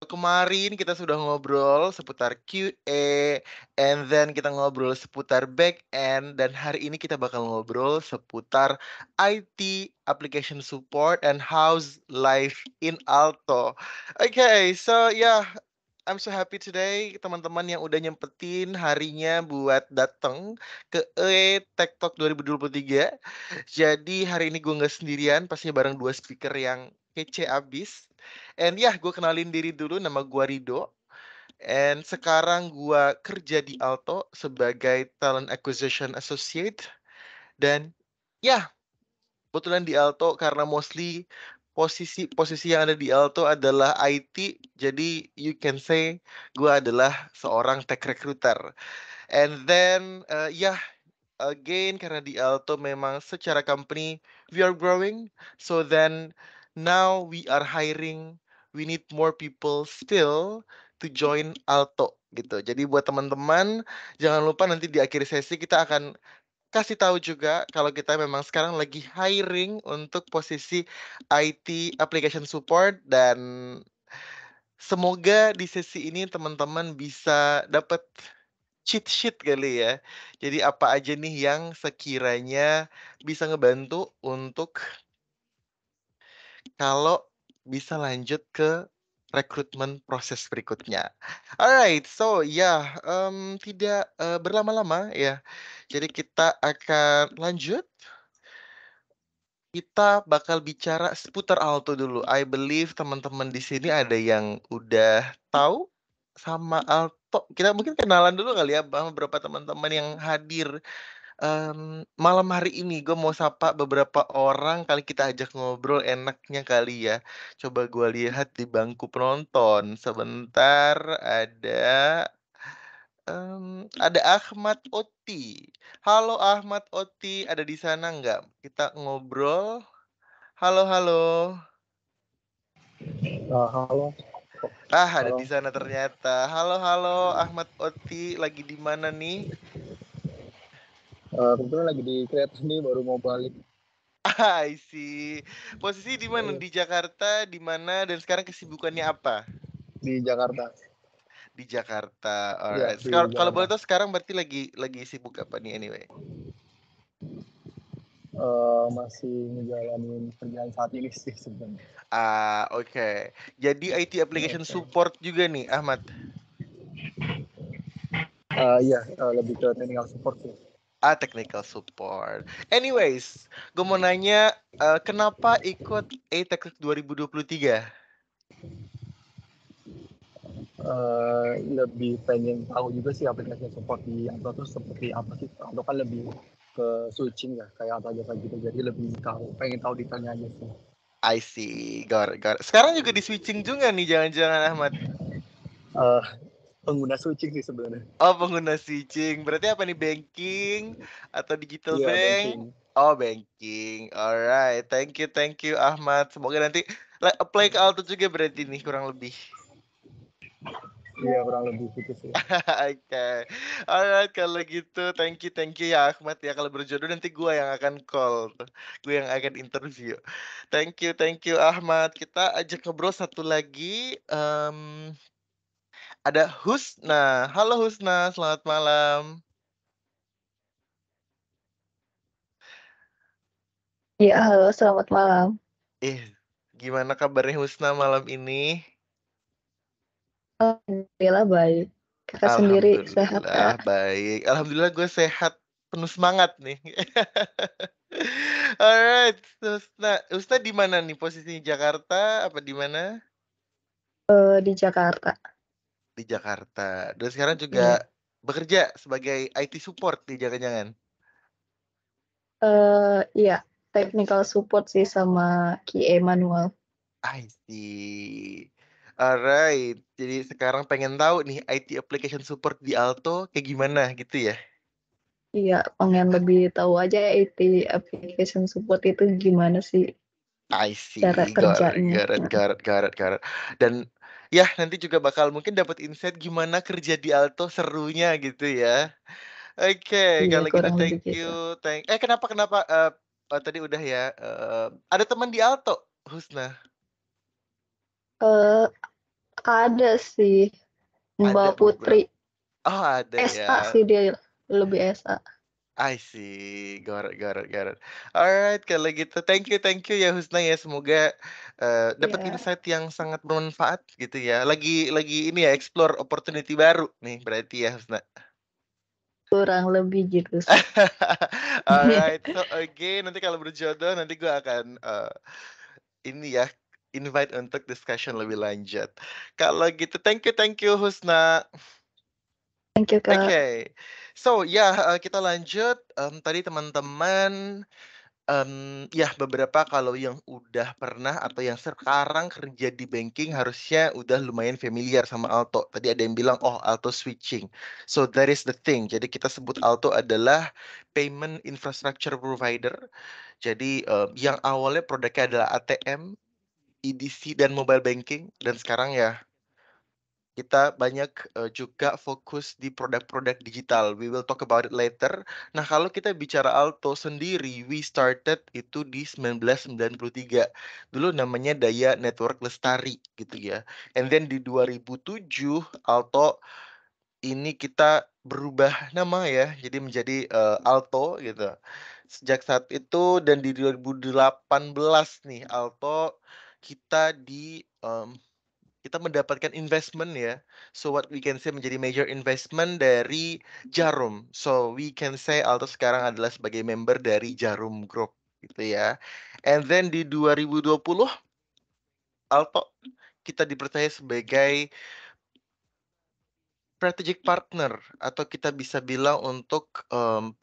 Kemarin kita sudah ngobrol seputar QA, and then kita ngobrol seputar back end, dan hari ini kita bakal ngobrol seputar IT application support and how's life in Alto. Okay, so yeah, I'm so happy today teman-teman yang udah nyempetin harinya buat datang ke Tech Talk 2023. Jadi hari ini gue nggak sendirian, pastinya bareng dua speaker yang kece abis. And ya, gue kenalin diri dulu, nama gue Rido. And sekarang gue kerja di Alto sebagai Talent Acquisition Associate. Dan ya, kebetulan di Alto karena mostly posisi yang ada di Alto adalah IT. Jadi you can say gue adalah seorang tech recruiter. And then ya, again karena di Alto memang secara company we are growing, so then now we are hiring, we need more people still to join Alto gitu. Jadi buat teman-teman jangan lupa nanti di akhir sesi kita akan kasih tahu juga kalau kita memang sekarang lagi hiring untuk posisi IT application support, dan semoga di sesi ini teman-teman bisa dapat cheat sheet kali ya. Jadi apa aja nih yang sekiranya bisa ngebantu untuk kalau bisa lanjut ke rekrutmen proses berikutnya. Alright, so ya, tidak berlama-lama ya. Jadi kita akan lanjut. Kita bakal bicara seputar Alto dulu. I believe teman-teman di sini ada yang udah tahu sama Alto. Kita mungkin kenalan dulu kali ya sama beberapa teman-teman yang hadir. Malam hari ini gue mau sapa beberapa orang, kali kita ajak ngobrol enaknya kali ya. Coba gue lihat di bangku penonton. Sebentar, ada Ahmad Oti. Halo Ahmad Oti, ada di sana nggak? Kita ngobrol. Halo, halo. Halo, Ada di halo. sana ternyata. Halo, halo Ahmad Oti, lagi di mana nih? Kebetulan lagi di kereta nih, baru mau balik. I see. Posisi di mana? Iya, Di Jakarta, di mana, dan sekarang kesibukannya apa? di Jakarta. Di Jakarta. Iya, Alright. di Kalau Jakarta. boleh tahu sekarang berarti lagi sibuk apa nih anyway? Masih ngejalanin kerjaan saat ini sih sebenarnya. Oke. Jadi IT application Oke. support juga nih, Ahmad. Iya, lebih ke technical support sih. Technical support. Anyways, gue mau nanya, kenapa ikut ATEX 2023? Lebih pengen tahu juga sih aplikasi support di Android tuh seperti apa sih. Atau kan lebih ke switching ya, kayak apa aja gitu. Jadi lebih pengen tahu detailnya aja sih. I see, got it, got it. Sekarang juga di switching juga nih, jangan-jangan Ahmad. Eh, Pengguna switching sih sebenarnya. Oh, pengguna switching. Berarti apa nih, banking atau digital Iya, bank? banking. Oh, banking. Alright, thank you Ahmad. Semoga nanti apply ke Alto juga berarti nih kurang lebih. Iya, kurang lebih gitu sih. Oke. Alright, kalau gitu thank you ya Ahmad ya. Kalau berjodoh nanti gua yang akan call tuh. Gue yang akan interview. Thank you Ahmad. Kita ajak ngobrol satu lagi. Ada Husna. Halo Husna, selamat malam. Iya, halo, selamat malam. Eh, gimana kabarnya Husna malam ini? Alhamdulillah baik. Kakak sendiri sehat, Alhamdulillah Kak? baik. Alhamdulillah gue sehat, penuh semangat nih. Alright, Husna di mana nih posisinya, Jakarta apa di mana? Di Jakarta. Di Jakarta. Dan sekarang Iya. juga bekerja sebagai IT support di jangan-jangan. Iya, technical support sih sama QA manual. I see. Alright, jadi sekarang pengen tahu nih IT application support di Alto kayak gimana gitu ya? Iya, pengen lebih tahu aja IT application support itu gimana sih I cara see, kerjanya. got it. Dan ya nanti juga bakal mungkin dapat insight gimana kerja di Alto serunya gitu ya. Oke, Iya, kalau gitu kurang lebih thank gitu. you. Kenapa tadi udah ya, ada teman di Alto, Husna? Eh, Ada sih, Ada Mbak Putri. Oh, ada SA ya. sih dia, lebih SA. I see. Got it, got it, got it. Alright, kalau gitu thank you ya Husna ya. Semoga dapat Iya, insight yang sangat bermanfaat gitu ya. Lagi ini ya explore opportunity baru nih berarti ya Husna. kurang lebih gitu sih. Alright, so again nanti kalau berjodoh nanti gue akan ini ya invite untuk discussion lebih lanjut. Kalau gitu thank you Husna. Thank you, Kak. Okay, so ya kita lanjut. Tadi teman-teman ya beberapa kalau yang udah pernah atau yang sekarang kerja di banking harusnya udah lumayan familiar sama Alto. Tadi ada yang bilang, oh Alto switching. So that is the thing. Jadi kita sebut Alto adalah payment infrastructure provider. Jadi yang awalnya produknya adalah ATM, EDC dan mobile banking. Dan sekarang ya kita banyak juga fokus di produk-produk digital. We will talk about it later. Nah, kalau kita bicara Alto sendiri, we started itu di 1993. Dulu namanya Daya Network Lestari gitu ya. And then di 2007 Alto ini kita berubah nama ya, jadi menjadi Alto gitu. Sejak saat itu dan di 2018 nih Alto kita kita mendapatkan investment ya. So what we can say menjadi major investment dari Jarum. So we can say Alto sekarang adalah sebagai member dari Jarum Group gitu ya. And then di 2020 Alto kita dipercaya sebagai strategic partner atau kita bisa bilang untuk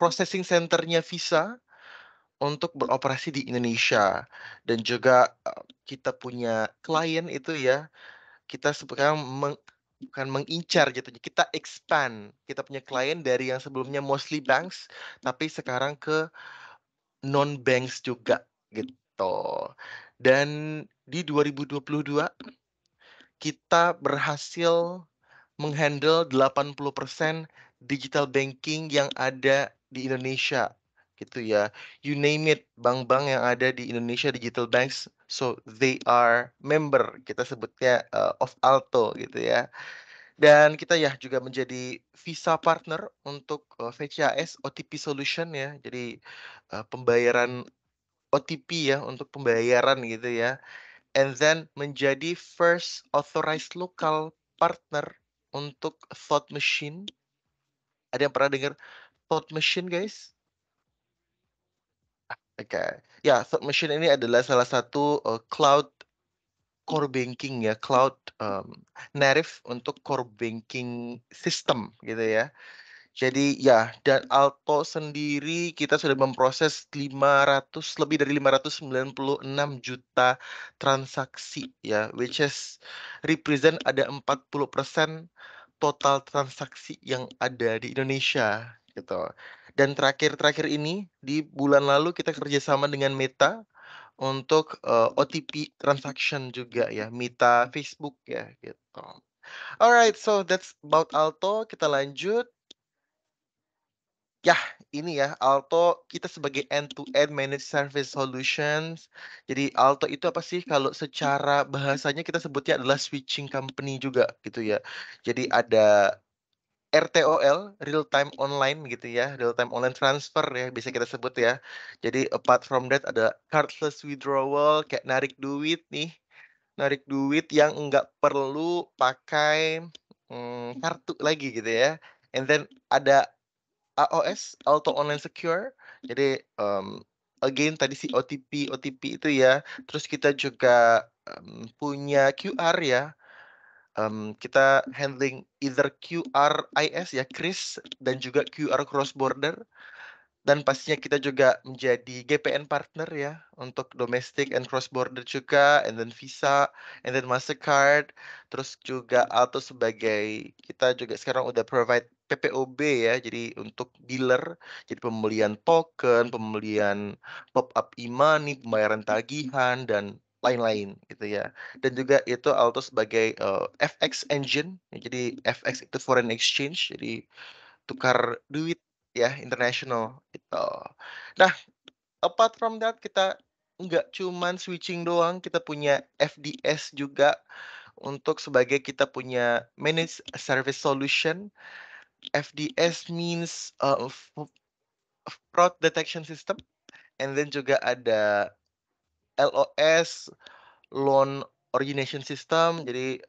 processing centernya Visa untuk beroperasi di Indonesia dan juga kita punya klien itu ya kita sekarang bukan mengincar gitu, kita expand. Kita punya klien dari yang sebelumnya mostly banks, tapi sekarang ke non-banks juga gitu. Dan di 2022 kita berhasil menghandle 80% digital banking yang ada di Indonesia gitu ya. You name it, bank-bank yang ada di Indonesia digital banks, so they are member, kita sebutnya of Alto gitu ya. Dan kita ya juga menjadi Visa partner untuk VCAS OTP Solution ya. Jadi pembayaran OTP ya untuk pembayaran gitu ya. And then menjadi first authorized local partner untuk Thought Machine. Ada yang pernah dengar Thought Machine, guys? Oke. Ya, Thought Machine ini adalah salah satu cloud core banking ya, cloud native untuk core banking system gitu ya. Jadi ya, dan Alto sendiri kita sudah memproses lebih dari 596 juta transaksi ya, which is represent ada 40% total transaksi yang ada di Indonesia gitu. Dan terakhir ini di bulan lalu kita kerjasama dengan Meta untuk OTP transaction juga ya, Meta Facebook ya gitu. Alright, so that's about Alto. Kita lanjut. Yah, ini ya, Alto kita sebagai end-to-end managed service solutions. Jadi Alto itu apa sih? Kalau secara bahasanya kita sebutnya adalah switching company juga gitu ya. Jadi ada RTOL, real time online gitu ya, real time online transfer ya bisa kita sebut ya. Jadi apart from that ada cardless withdrawal kayak narik duit nih, narik duit yang nggak perlu pakai kartu lagi gitu ya. And then ada AOS, Auto Online Secure. Jadi, again tadi si OTP itu ya, terus kita juga, punya QR ya, kita handling either QRIS ya, KRIS dan juga QR cross border. Dan pastinya kita juga menjadi GPN partner ya, untuk domestic and cross border juga, and then Visa, and then Mastercard, terus juga Alto sebagai kita juga sekarang udah provide PPOB ya, jadi untuk dealer, jadi pembelian token, pembelian top up e-money, pembayaran tagihan, dan lain-lain gitu ya. Dan juga itu Alto sebagai FX engine, ya, jadi FX itu foreign exchange, jadi tukar duit ya, international gitu. Nah, apart from that kita nggak cuman switching doang, kita punya FDS juga untuk sebagai kita punya Managed Service Solution. FDS means Fraud Detection System, and then juga ada LOS, Loan Origination System. Jadi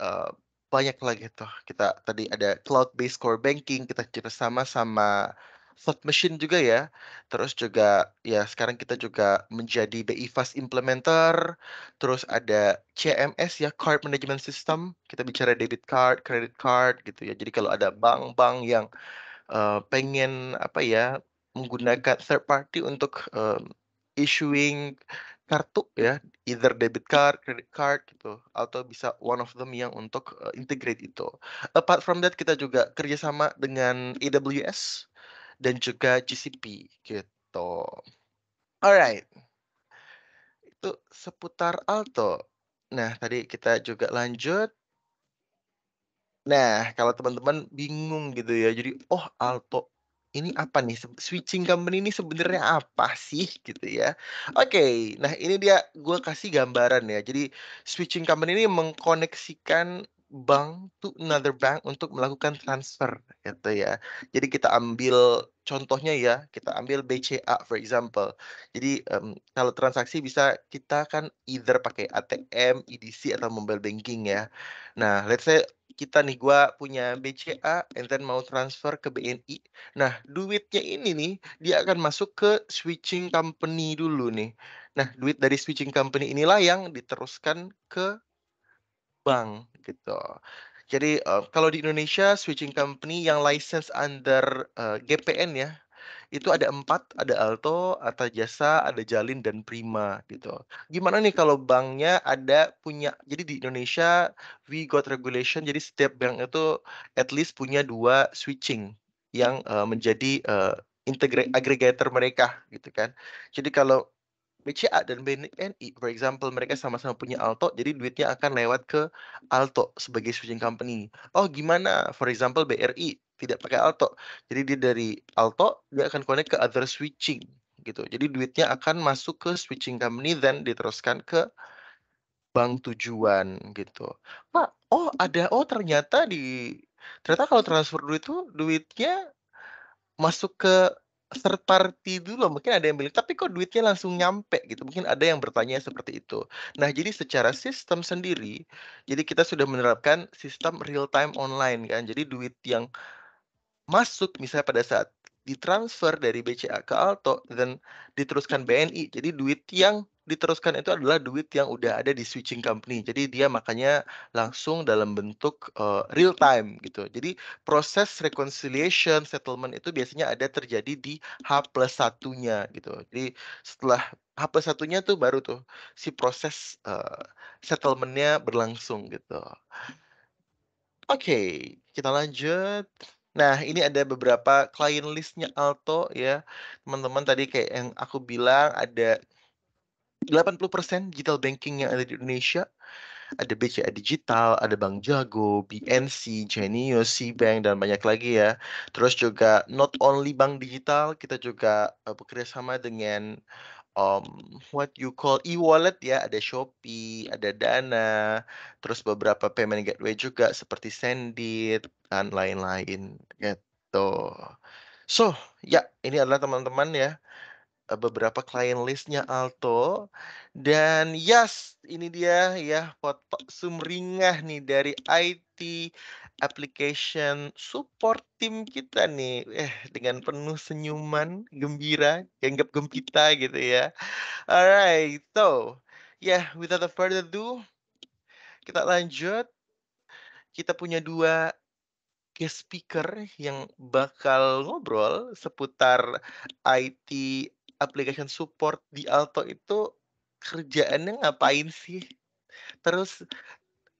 banyak lagi tuh. Kita tadi ada Cloud Based Core Banking, kita kerjasama sama Thought Machine juga ya. Terus juga ya sekarang kita juga menjadi BI Fast Implementer. Terus ada CMS ya, Card Management System. Kita bicara debit card, credit card gitu ya. Jadi kalau ada bank-bank yang pengen apa ya, menggunakan third party untuk issuing kartu ya, either debit card, credit card gitu, atau bisa one of them yang untuk integrate itu. Apart from that, kita juga kerjasama dengan AWS dan juga GCP gitu. Alright, itu seputar Alto. Nah, tadi kita juga lanjut. Nah, kalau teman-teman bingung gitu ya, jadi, oh Alto ini apa nih? Switching company ini sebenarnya apa sih gitu ya? Oke, nah ini dia gue kasih gambaran ya. Jadi switching company ini mengkoneksikan bank to another bank untuk melakukan transfer gitu ya. Jadi kita ambil contohnya ya, kita ambil BCA for example. Jadi kalau transaksi bisa kita kan either pakai ATM, EDC atau mobile banking ya. Nah, let's say kita nih, gua punya BCA and then mau transfer ke BNI. Nah, duitnya ini nih, dia akan masuk ke switching company dulu nih. Nah, duit dari switching company inilah yang diteruskan ke bank gitu. Jadi kalau di Indonesia switching company yang license under GPN ya, itu ada 4, ada Alto, Arta Jasa, ada Jalin, dan Prima gitu. Gimana nih kalau banknya ada punya, jadi di Indonesia we got regulation, jadi setiap bank itu at least punya 2 switching yang menjadi aggregator mereka gitu kan. Jadi kalau BCA dan BNI, for example, mereka sama-sama punya Alto, jadi duitnya akan lewat ke Alto sebagai switching company. Oh, gimana? For example, BRI tidak pakai Alto, jadi dia dari Alto, dia akan connect ke other switching, gitu. Jadi duitnya akan masuk ke switching company, then diteruskan ke bank tujuan, gitu. Pak, ternyata kalau transfer duit itu duitnya masuk ke third party dulu, mungkin ada yang bilang, "Tapi kok duitnya langsung nyampe?" Gitu, mungkin ada yang bertanya seperti itu. Nah, jadi secara sistem sendiri, jadi kita sudah menerapkan sistem real time online kan, jadi duit yang masuk misalnya pada saat ditransfer dari BCA ke Alto dan diteruskan BNI. Jadi duit yang diteruskan itu adalah duit yang udah ada di switching company. Jadi dia makanya langsung dalam bentuk real time gitu. Jadi proses reconciliation, settlement itu biasanya ada terjadi di H+1-nya gitu. Jadi setelah H+1-nya tuh baru tuh si proses settlement-nya berlangsung gitu. Oke, kita lanjut. Nah, ini ada beberapa client list-nya Alto ya. Teman-teman tadi kayak yang aku bilang ada 80% digital banking yang ada di Indonesia. Ada BCA Digital, ada Bank Jago, BNC, Genius, Cbank, dan banyak lagi ya. Terus juga not only bank digital, kita juga bekerja sama dengan what you call e-wallet ya, ada Shopee, ada Dana, terus beberapa payment gateway juga seperti Sendit dan lain-lain gitu. So, ya ini adalah teman-teman ya beberapa client list-nya Alto, dan yes, ini dia ya foto sumringah nih dari IT application support tim kita nih. Dengan penuh senyuman, gembira, genggam gempita gitu ya. Alright, so yeah, without further ado, kita lanjut. Kita punya 2 guest speaker yang bakal ngobrol seputar IT application support di Alto itu kerjaannya ngapain sih? Terus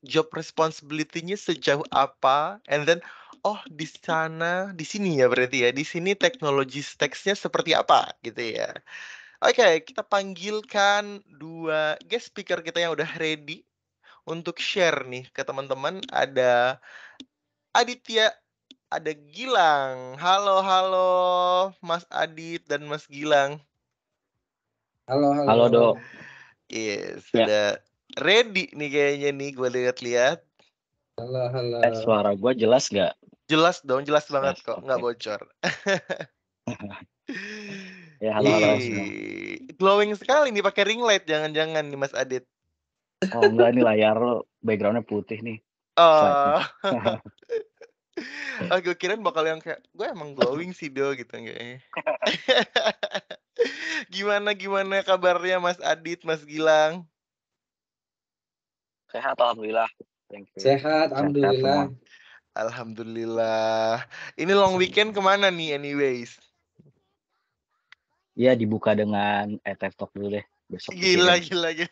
job responsibility-nya sejauh apa? And then, oh di sini ya berarti ya, di sini teknologi stack-nya seperti apa gitu ya. Oke, kita panggilkan 2 guest speaker kita yang udah ready untuk share nih ke teman-teman. Ada Aditya, ada Gilang. Halo, halo Mas Adit dan Mas Gilang. Halo, Halo, Dok. Yes, Ya. sudah ready nih kayaknya nih gue lihat-lihat. Halo. Suara gue jelas nggak? Jelas dong, jelas banget Jelas, kok, oke. nggak bocor. Ya, halo semua. Glowing sekali nih pakai ring light, jangan-jangan nih Mas Adit. Oh enggak, nih layar lo backgroundnya putih nih. Oh. Oh, gue kirain bakal yang kayak, gue emang glowing sih Do gitu kayaknya. Gimana kabarnya Mas Adit, Mas Gilang? Sehat alhamdulillah. Thank you. Sehat, Sehat alhamdulillah. semua. Alhamdulillah. Ini long weekend kemana nih anyways? Iya, dibuka dengan ETF Talk dulu deh. Besok Gila. pikirin.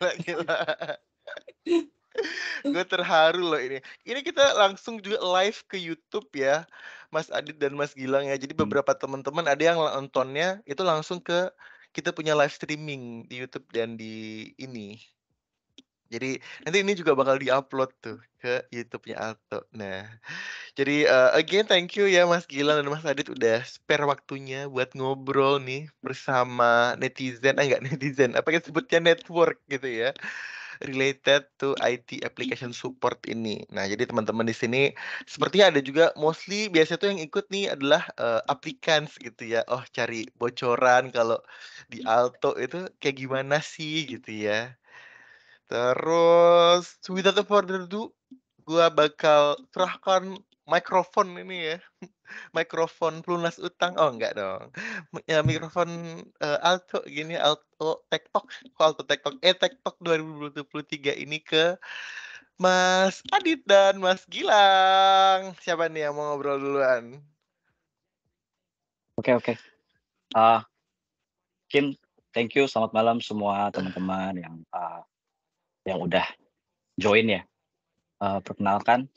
Gue terharu loh ini. Ini kita langsung juga live ke YouTube ya, Mas Adit dan Mas Gilang ya. Jadi beberapa teman-teman ada yang nontonnya itu langsung ke kita punya live streaming di YouTube dan di ini. Jadi nanti ini juga bakal diupload tuh ke YouTube-nya Alto. Nah, jadi again thank you ya Mas Gilang dan Mas Adit udah spare waktunya buat ngobrol nih bersama netizen, enggak netizen, apa kita sebutnya network gitu ya, related to IT application support ini. Nah, jadi teman-teman di sini sepertinya ada juga mostly biasanya tuh yang ikut nih adalah applicants gitu ya. Oh, cari bocoran kalau di Alto itu kayak gimana sih gitu ya. Terus without further ado, gua bakal serahkan mikrofon ini ya, mikrofon pelunas utang. Oh enggak dong. Ya mikrofon Alto gini, Alto Tech Talk, kok Alto Tech Talk, Tech Talk 2023 ini ke Mas Adit dan Mas Gilang. Siapa nih yang mau ngobrol duluan? Oke. Kim, thank you. Selamat malam semua teman-teman yang udah join ya. Perkenalkan,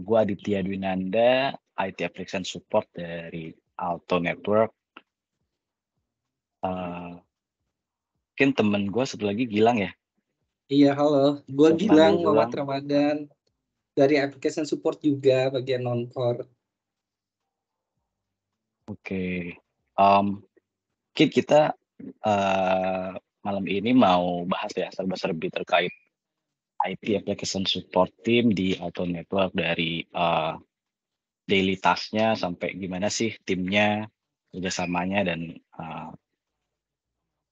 gue Aditya Dwinanda, IT Application Support dari Alto Network. Mungkin temen gue satu lagi Gilang ya. Iya, halo. Gue Siap Gilang, manggil Muhammad Gilang. Ramadan. Dari application support juga, bagian non-core. Oke. Mungkin kita malam ini mau bahas ya serba-serbi terkait IT Application Support Team di Alto Network dari daily task-nya sampai gimana sih timnya, kerjasamanya, dan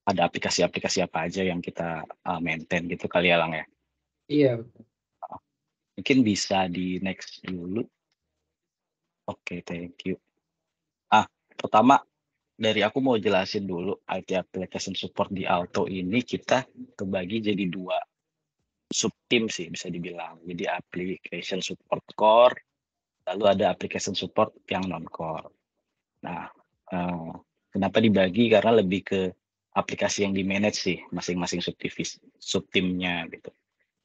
ada aplikasi-aplikasi apa aja yang kita maintain gitu kali ya Lang ya. Iya. Mungkin bisa di next dulu. Oke, thank you. Pertama dari aku mau jelasin dulu IT Application Support di Alto ini kita kebagi jadi 2 subtim sih bisa dibilang. Jadi Application Support Core, lalu ada Application Support yang non-core. Nah, kenapa dibagi? Karena lebih ke aplikasi yang di-manage sih masing-masing subtimnya gitu.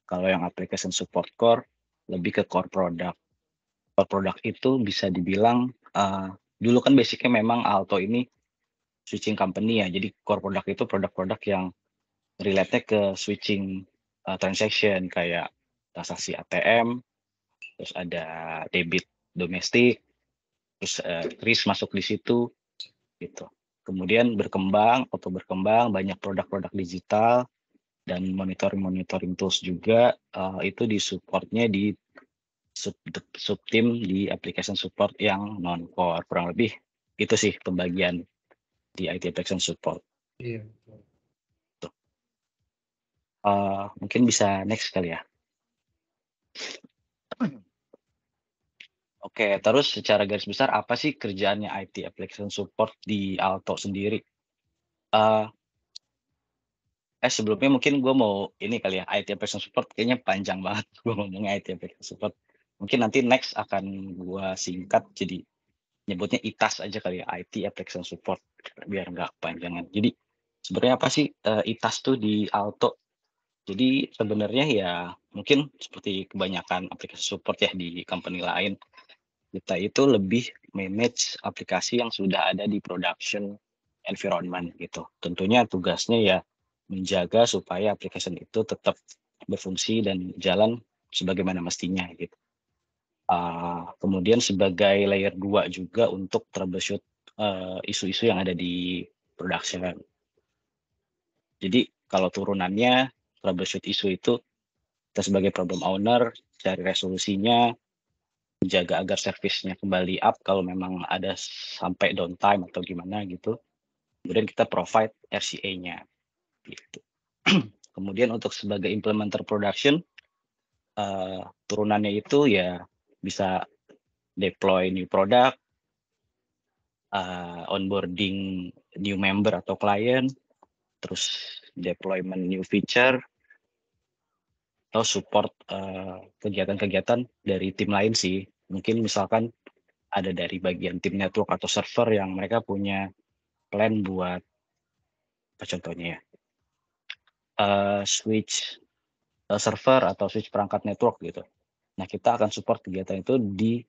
Kalau yang Application Support Core lebih ke core product. Core product itu bisa dibilang dulu kan basicnya memang Alto ini switching company ya. Jadi core product itu produk-produk yang relate-nya ke switching transaction kayak transaksi ATM, terus ada debit domestik, terus kris masuk di situ gitu. Kemudian berkembang banyak produk-produk digital dan monitoring tools juga itu disupportnya di subtim di application support yang non-core. Kurang lebih itu sih pembagian di IT application support. Iya. Mungkin bisa next kali ya. Oke, terus secara garis besar apa sih kerjaannya IT application support di Alto sendiri? Sebelumnya mungkin gue mau ini kali ya, IT application support kayaknya panjang banget gue ngomongnya IT application support. Mungkin nanti next akan gue singkat jadi nyebutnya ITAS aja kali ya, IT application support biar nggak kepanjangan. Jadi sebenarnya apa sih ITAS tuh di Alto? Jadi sebenarnya ya mungkin seperti kebanyakan aplikasi support ya di company lain, kita itu lebih manage aplikasi yang sudah ada di production environment gitu. Tentunya tugasnya ya menjaga supaya aplikasi itu tetap berfungsi dan jalan sebagaimana mestinya gitu. Kemudian sebagai layer 2 juga untuk troubleshoot isu-isu yang ada di production. Jadi kalau turunannya troubleshoot isu itu kita sebagai problem owner cari resolusinya, menjaga agar servisnya kembali up kalau memang ada sampai downtime atau gimana gitu. Kemudian kita provide RCA-nya gitu. Kemudian untuk sebagai implementer production, turunannya itu ya bisa deploy new product, onboarding new member atau client, terus deployment new feature, atau support kegiatan-kegiatan dari tim lain sih. Mungkin misalkan ada dari bagian tim network atau server yang mereka punya plan buat apa contohnya ya, switch server atau switch perangkat network gitu. Nah, kita akan support kegiatan itu di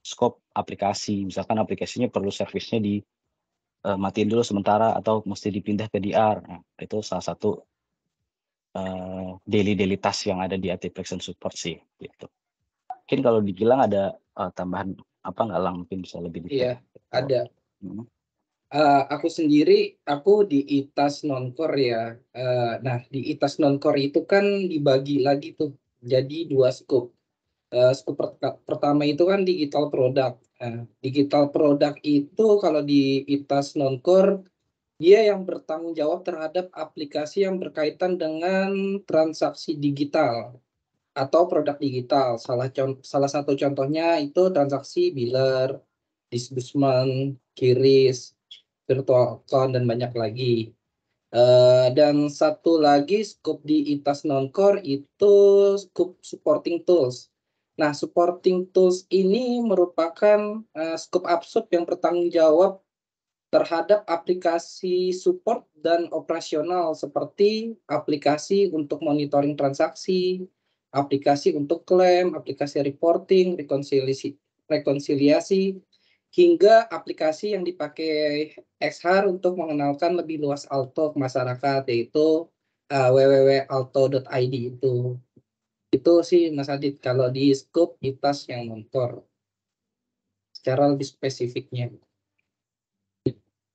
scope aplikasi. Misalkan aplikasinya perlu servisnya di matiin dulu sementara atau mesti dipindah ke DR. Nah, itu salah satu daily task yang ada di application support sih gitu. Mungkin kalau di Gilang ada tambahan apa nggak Lang, mungkin bisa lebih detail. Iya, ada. Aku sendiri, aku di ITAS non-core ya. Nah, di ITAS non-core itu kan dibagi lagi tuh jadi 2 scope. Scope pertama itu kan digital product. Digital product itu kalau di ITAS non-core, dia yang bertanggung jawab terhadap aplikasi yang berkaitan dengan transaksi digital atau produk digital. Salah satu contohnya itu transaksi biller, disbursement, QRIS, virtual account, dan banyak lagi. Dan satu lagi scope di ITAS non-core itu scope supporting tools. Nah, supporting tools ini merupakan scope upsub yang bertanggung jawab terhadap aplikasi support dan operasional seperti aplikasi untuk monitoring transaksi, aplikasi untuk klaim, aplikasi reporting, rekonsiliasi, hingga aplikasi yang dipakai XHAR untuk mengenalkan lebih luas Alto ke masyarakat, yaitu www.alto.id itu. Itu sih Mas Adit kalau di scope ITAS yang non-core secara lebih spesifiknya.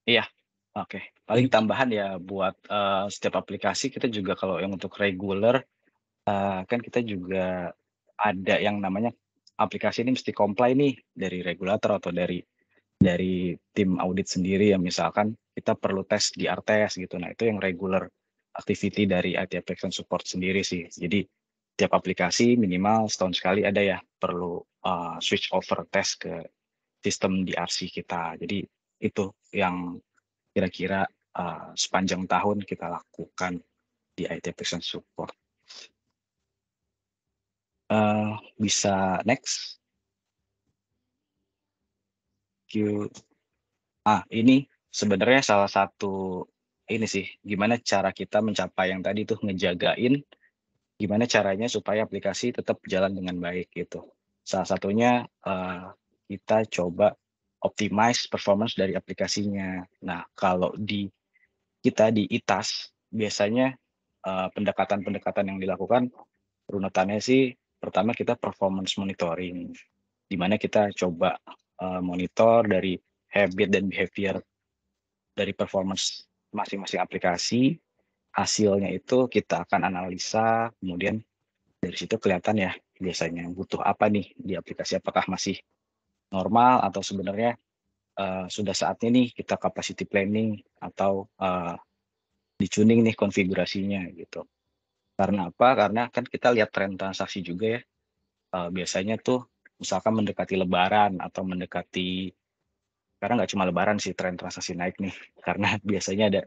Iya, oke. Paling tambahan ya buat setiap aplikasi kita juga kalau yang untuk regular kan kita juga ada yang namanya aplikasi ini mesti comply nih dari regulator atau dari tim audit sendiri ya, misalkan kita perlu tes di RTS gitu. Nah, itu yang regular activity dari IT application support sendiri sih. Jadi tiap aplikasi minimal setahun sekali ada ya perlu switch over tes ke sistem DRC kita. Jadi itu yang kira-kira sepanjang tahun kita lakukan di IT application support. Bisa next. Ini sebenarnya salah satu ini sih, gimana cara kita mencapai yang tadi tuh ngejagain gimana caranya supaya aplikasi tetap jalan dengan baik gitu. Salah satunya kita coba optimize performance dari aplikasinya. Nah, kalau kita di ITAS biasanya pendekatan-pendekatan yang dilakukan runutannya sih pertama kita performance monitoring, di mana kita coba monitor dari habit dan behavior dari performance masing-masing aplikasi. Hasilnya itu kita akan analisa, kemudian dari situ kelihatan ya biasanya butuh apa nih di aplikasi, apakah masih normal atau sebenarnya sudah saatnya nih kita capacity planning atau di-tuning nih konfigurasinya gitu. Karena apa? Karena kan kita lihat tren transaksi juga ya. Biasanya tuh misalkan mendekati lebaran atau mendekati, karena nggak cuma lebaran sih tren transaksi naik nih, karena biasanya ada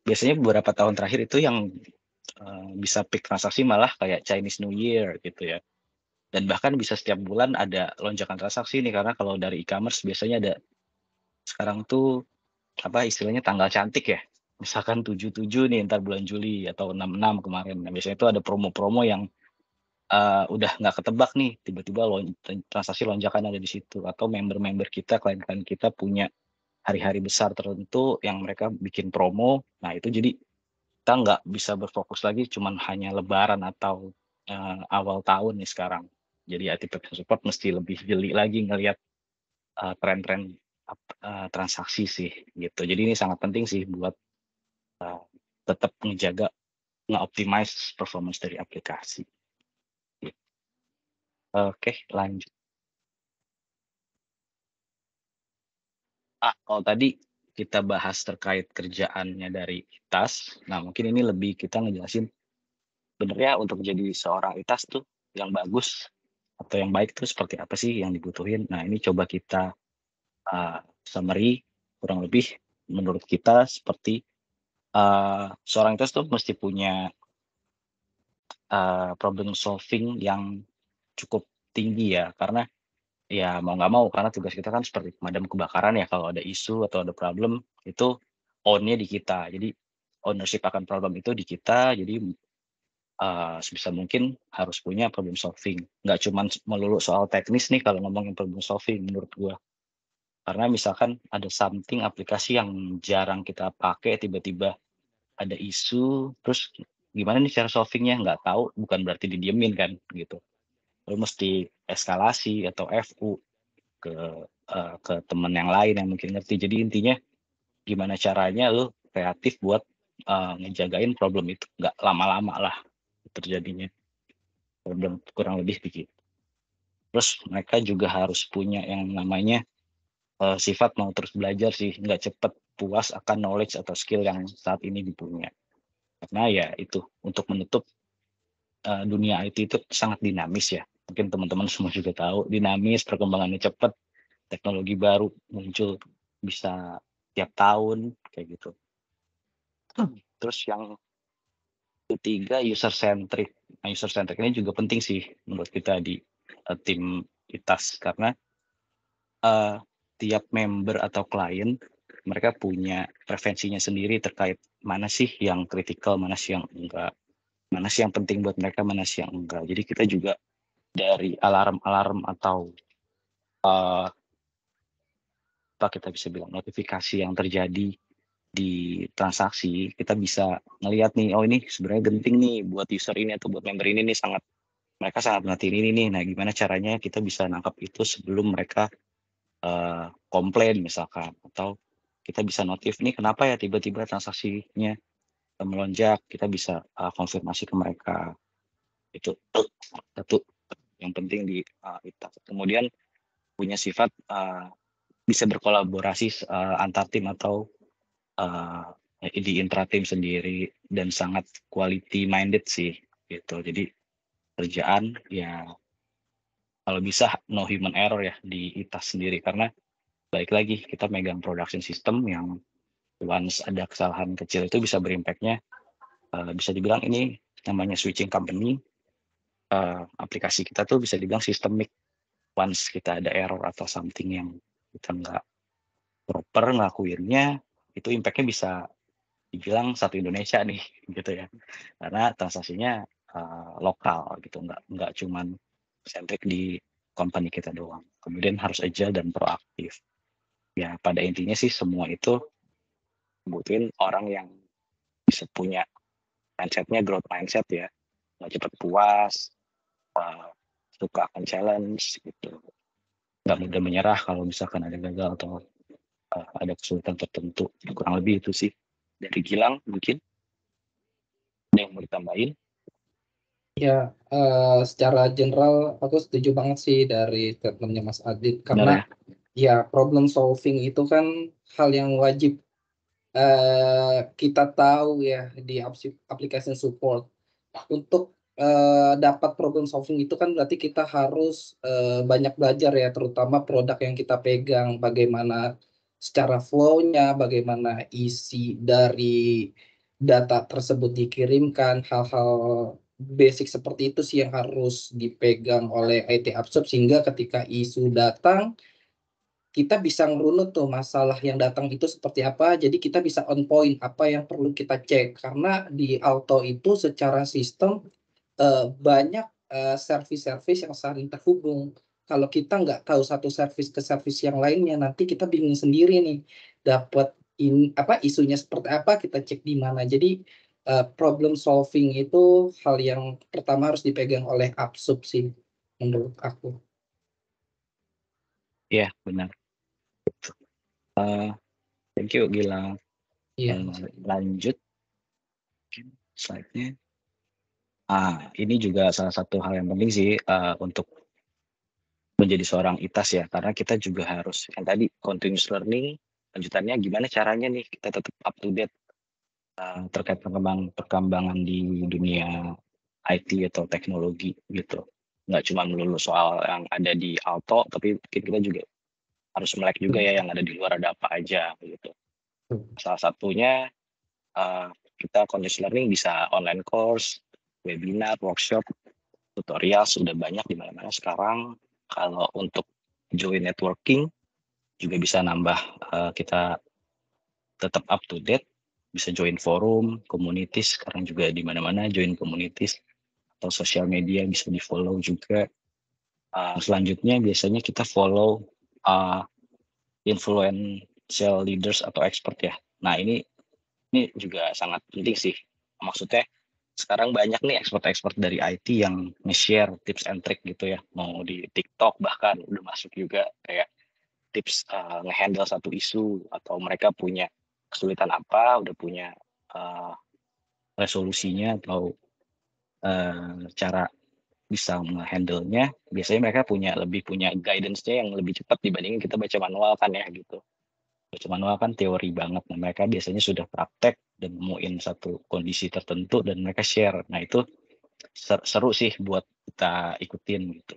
biasanya beberapa tahun terakhir itu yang bisa peak transaksi malah kayak Chinese New Year gitu ya. Dan bahkan bisa setiap bulan ada lonjakan transaksi nih, karena kalau dari e-commerce biasanya ada sekarang tuh apa istilahnya tanggal cantik ya. Misalkan 77 nih ntar bulan Juli atau 66 kemarin. Nah, biasanya itu ada promo-promo yang udah nggak ketebak nih, tiba-tiba transaksi lonjakan ada di situ, atau member-member kita, klien-klien kita punya hari-hari besar tertentu yang mereka bikin promo. Nah, itu jadi kita nggak bisa berfokus lagi cuman hanya lebaran atau awal tahun nih sekarang. Jadi IT application support mesti lebih jeli lagi ngelihat tren-tren transaksi sih gitu. Jadi ini sangat penting sih buat tetap menjaga nge-optimize performance dari aplikasi. Oke, lanjut. Kalau tadi kita bahas terkait kerjaannya dari ITAS, nah mungkin ini lebih kita ngejelasin sebenarnya untuk jadi seorang ITAS tuh yang bagus atau yang baik tuh seperti apa sih yang dibutuhin. Nah, ini coba kita summary kurang lebih menurut kita seperti seorang ITAS tuh mesti punya problem solving yang cukup tinggi ya, karena ya mau nggak mau karena tugas kita kan seperti pemadam kebakaran ya, kalau ada isu atau ada problem itu on-nya di kita. Jadi ownership akan problem itu di kita, jadi sebisa mungkin harus punya problem solving. Nggak cuma melulu soal teknis nih kalau ngomongin problem solving menurut gua. Karena misalkan ada something aplikasi yang jarang kita pakai, tiba-tiba ada isu, terus gimana nih cara solvingnya? Nggak tahu, bukan berarti didiemin kan gitu. Lu mesti eskalasi atau FU ke teman yang lain yang mungkin ngerti. Jadi intinya gimana caranya lu kreatif buat ngejagain problem itu nggak lama-lama lah terjadinya problem, kurang lebih begitu. Terus mereka juga harus punya yang namanya sifat mau terus belajar sih, nggak cepet puas akan knowledge atau skill yang saat ini dipunya. Karena ya itu untuk menutup dunia IT itu sangat dinamis ya. Mungkin teman-teman semua juga tahu dinamis, perkembangannya cepat, teknologi baru muncul bisa tiap tahun kayak gitu. Terus yang ketiga user centric. Nah, user centric ini juga penting sih menurut kita di tim ITAS karena tiap member atau klien mereka punya preferensinya sendiri terkait mana sih yang kritikal, mana sih yang enggak, mana sih yang penting buat mereka, mana sih yang enggak. Jadi kita juga dari alarm-alarm atau apa kita bisa bilang notifikasi yang terjadi di transaksi, kita bisa ngelihat nih, oh ini sebenarnya genting nih buat user ini atau buat member ini nih, mereka sangat merhatiin ini nih. Nah, gimana caranya kita bisa nangkap itu sebelum mereka komplain misalkan, atau kita bisa notif nih kenapa ya tiba-tiba transaksinya melonjak, kita bisa konfirmasi ke mereka. Itu satu yang penting di ITAS. Kemudian punya sifat bisa berkolaborasi antar tim atau di intratim sendiri dan sangat quality minded sih gitu. Jadi kerjaan ya kalau bisa no human error ya di ITAS sendiri, karena balik lagi kita megang production system yang once ada kesalahan kecil itu bisa berimpactnya bisa dibilang ini namanya switching company, aplikasi kita tuh bisa dibilang sistemik. Once kita ada error atau something yang kita nggak proper ngelakuinnya, itu impactnya bisa dibilang satu Indonesia nih gitu ya, karena transaksinya lokal gitu, nggak cuman centric di company kita doang. Kemudian harus agile dan proaktif. Ya pada intinya sih semua itu butuhin orang yang bisa punya mindsetnya growth mindset ya, nggak cepat puas, suka akan challenge gitu, nggak mudah menyerah kalau misalkan ada gagal atau ada kesulitan tertentu. Kurang lebih itu sih dari Gilang. Mungkin ada yang mau ditambahin? Ya, secara general aku setuju banget sih dari statementnya Mas Adit, Benar karena ya? ya problem solving itu kan hal yang wajib kita tahu ya di application support. Untuk dapat problem solving itu kan berarti kita harus banyak belajar ya, terutama produk yang kita pegang, bagaimana secara flow-nya, bagaimana isi dari data tersebut dikirimkan, hal-hal basic seperti itu sih yang harus dipegang oleh IT Absorb, sehingga ketika isu datang kita bisa ngerunut tuh masalah yang datang itu seperti apa, jadi kita bisa on point apa yang perlu kita cek. Karena di Auto itu secara sistem banyak service-service yang saling terhubung. Kalau kita nggak tahu satu service ke service yang lainnya, nanti kita bingung sendiri nih, dapat isunya seperti apa, kita cek di mana. Jadi problem solving itu hal yang pertama harus dipegang oleh Absub sih menurut aku. Iya benar. Thank you Gilang. Iya. Lanjut slide-nya. Ini juga salah satu hal yang penting sih untuk menjadi seorang ITAS ya, karena kita juga harus yang tadi continuous learning, lanjutannya gimana caranya nih kita tetap up to date terkait perkembangan di dunia IT atau teknologi gitu. Nggak cuma melulu soal yang ada di Alto, tapi mungkin kita juga harus melek juga ya yang ada di luar ada apa aja gitu. Salah satunya kita continuous learning bisa online course, webinar, workshop, tutorial sudah banyak di mana-mana sekarang. Kalau untuk join networking juga bisa nambah kita tetap up to date, bisa join forum, communities, sekarang juga di mana-mana join communities atau sosial media bisa di follow juga. Selanjutnya biasanya kita follow influential leaders atau expert ya. Nah ini juga sangat penting sih. Maksudnya sekarang banyak nih expert-expert dari IT yang nge-share tips and trick gitu ya. Mau di TikTok bahkan udah masuk juga kayak tips nge-handle satu isu atau mereka punya kesulitan apa, udah punya resolusinya atau cara bisa nge-handle-nya. Biasanya mereka lebih punya guidance-nya yang lebih cepat dibandingin kita baca manual kan ya gitu. Baca manual kan teori banget. Nah, mereka biasanya sudah praktek dan nemuin satu kondisi tertentu dan mereka share. Nah, itu seru sih buat kita ikutin gitu.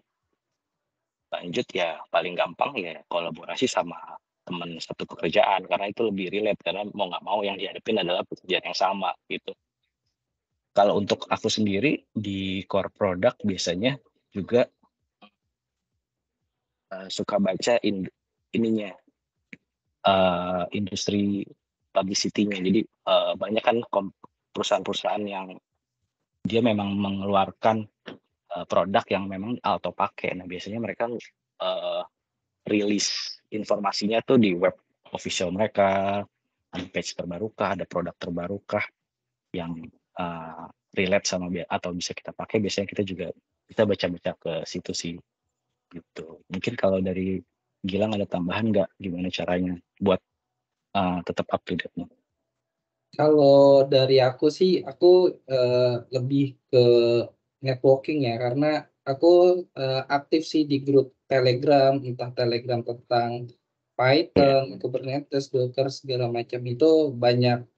Lanjut ya paling gampang ya kolaborasi sama teman satu pekerjaan karena itu lebih relate karena mau nggak mau yang dihadapin adalah pekerjaan yang sama gitu. Kalau untuk aku sendiri di core product biasanya juga suka baca ininya industri publicity-nya. Jadi banyak kan perusahaan-perusahaan yang dia memang mengeluarkan produk yang memang Alto pakai. Nah biasanya mereka rilis informasinya tuh di web official mereka, ada page terbarukah, ada produk terbarukah yang relate sama atau bisa kita pakai. Biasanya kita juga bisa baca-baca ke situ sih gitu. Mungkin kalau dari Gilang ada tambahan nggak gimana caranya buat tetap up to date-nya? Kalau dari aku sih, aku lebih ke networking ya, karena aku aktif sih di grup Telegram, entah Telegram tentang Python, Kubernetes, Docker segala macam itu banyak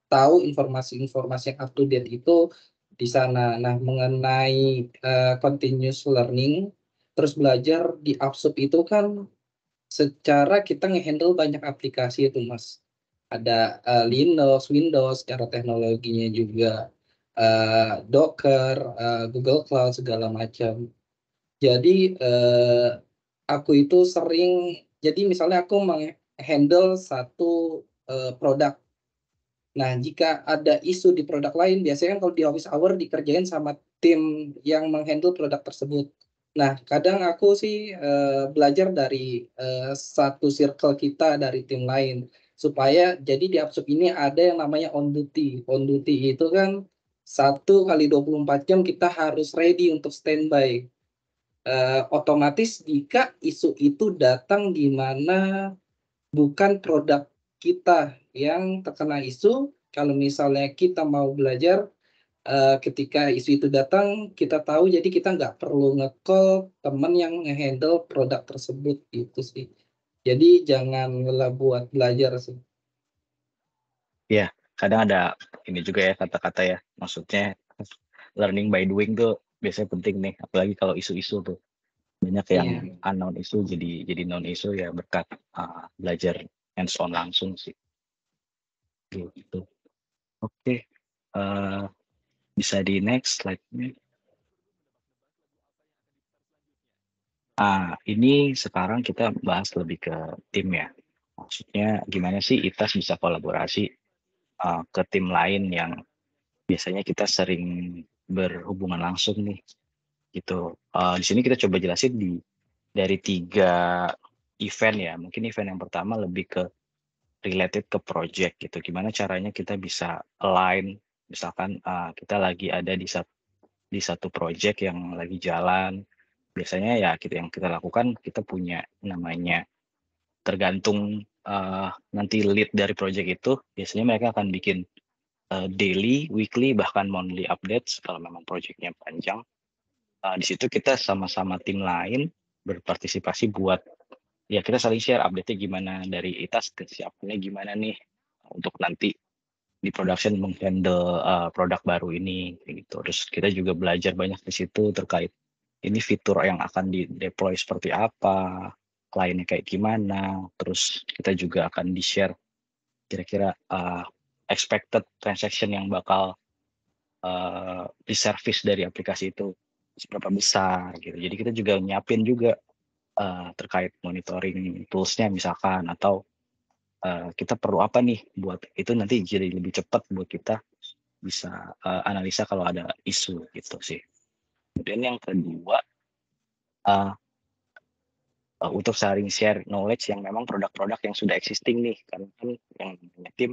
tahu informasi-informasi yang up to date itu di sana. Nah, mengenai continuous learning, terus belajar di Upsub itu kan secara kita ngehandle banyak aplikasi itu Mas. Ada Linux, Windows, secara teknologinya juga Docker, Google Cloud segala macam. Jadi aku itu sering, jadi misalnya aku menghandle satu produk. Nah, jika ada isu di produk lain, biasanya kan kalau di office hour dikerjain sama tim yang menghandle produk tersebut. Nah, kadang aku sih belajar dari satu circle kita dari tim lain supaya jadi di Upsub ini ada yang namanya on duty. On duty itu kan 1 kali 24 jam kita harus ready untuk standby. Otomatis jika isu itu datang di mana bukan produk kita yang terkena isu, kalau misalnya kita mau belajar ketika isu itu datang kita tahu jadi kita nggak perlu nge-call teman yang nge-handle produk tersebut gitu sih. Jadi jangan lelah buat belajar sih. Iya, kadang ada ini juga ya kata-kata ya, maksudnya learning by doing tuh biasanya penting nih, apalagi kalau isu-isu tuh banyak yang unknown isu jadi known isu ya berkat belajar hands on langsung sih. Gitu. Oke, bisa di next slide-nya. Ini sekarang kita bahas lebih ke tim ya. Maksudnya gimana sih ITAS bisa kolaborasi ke tim lain yang biasanya kita sering berhubungan langsung nih gitu. Di sini kita coba jelasin dari 3 event ya. Mungkin event yang pertama lebih ke related ke project gitu. Gimana caranya kita bisa align, misalkan kita lagi ada di satu project yang lagi jalan. Biasanya ya yang kita lakukan kita punya namanya tergantung nanti lead dari project itu biasanya mereka akan bikin daily, weekly, bahkan monthly updates kalau memang project-nya panjang. Di situ kita sama-sama tim lain berpartisipasi buat ya kita saling share update-nya gimana, dari ITAS kesiapannya gimana nih untuk nanti di production menghandle produk baru ini kayak gitu. Terus kita juga belajar banyak di situ terkait ini fitur yang akan di deploy seperti apa, kliennya kayak gimana. Terus kita juga akan di-share kira-kira expected transaction yang bakal di-service dari aplikasi itu seberapa besar gitu. Jadi kita juga nyiapin juga terkait monitoring tools-nya misalkan, atau kita perlu apa nih buat itu nanti jadi lebih cepat buat kita bisa analisa kalau ada isu gitu sih. Kemudian yang kedua, untuk saling share knowledge yang memang produk-produk yang sudah existing nih, karena kan yang namanya tim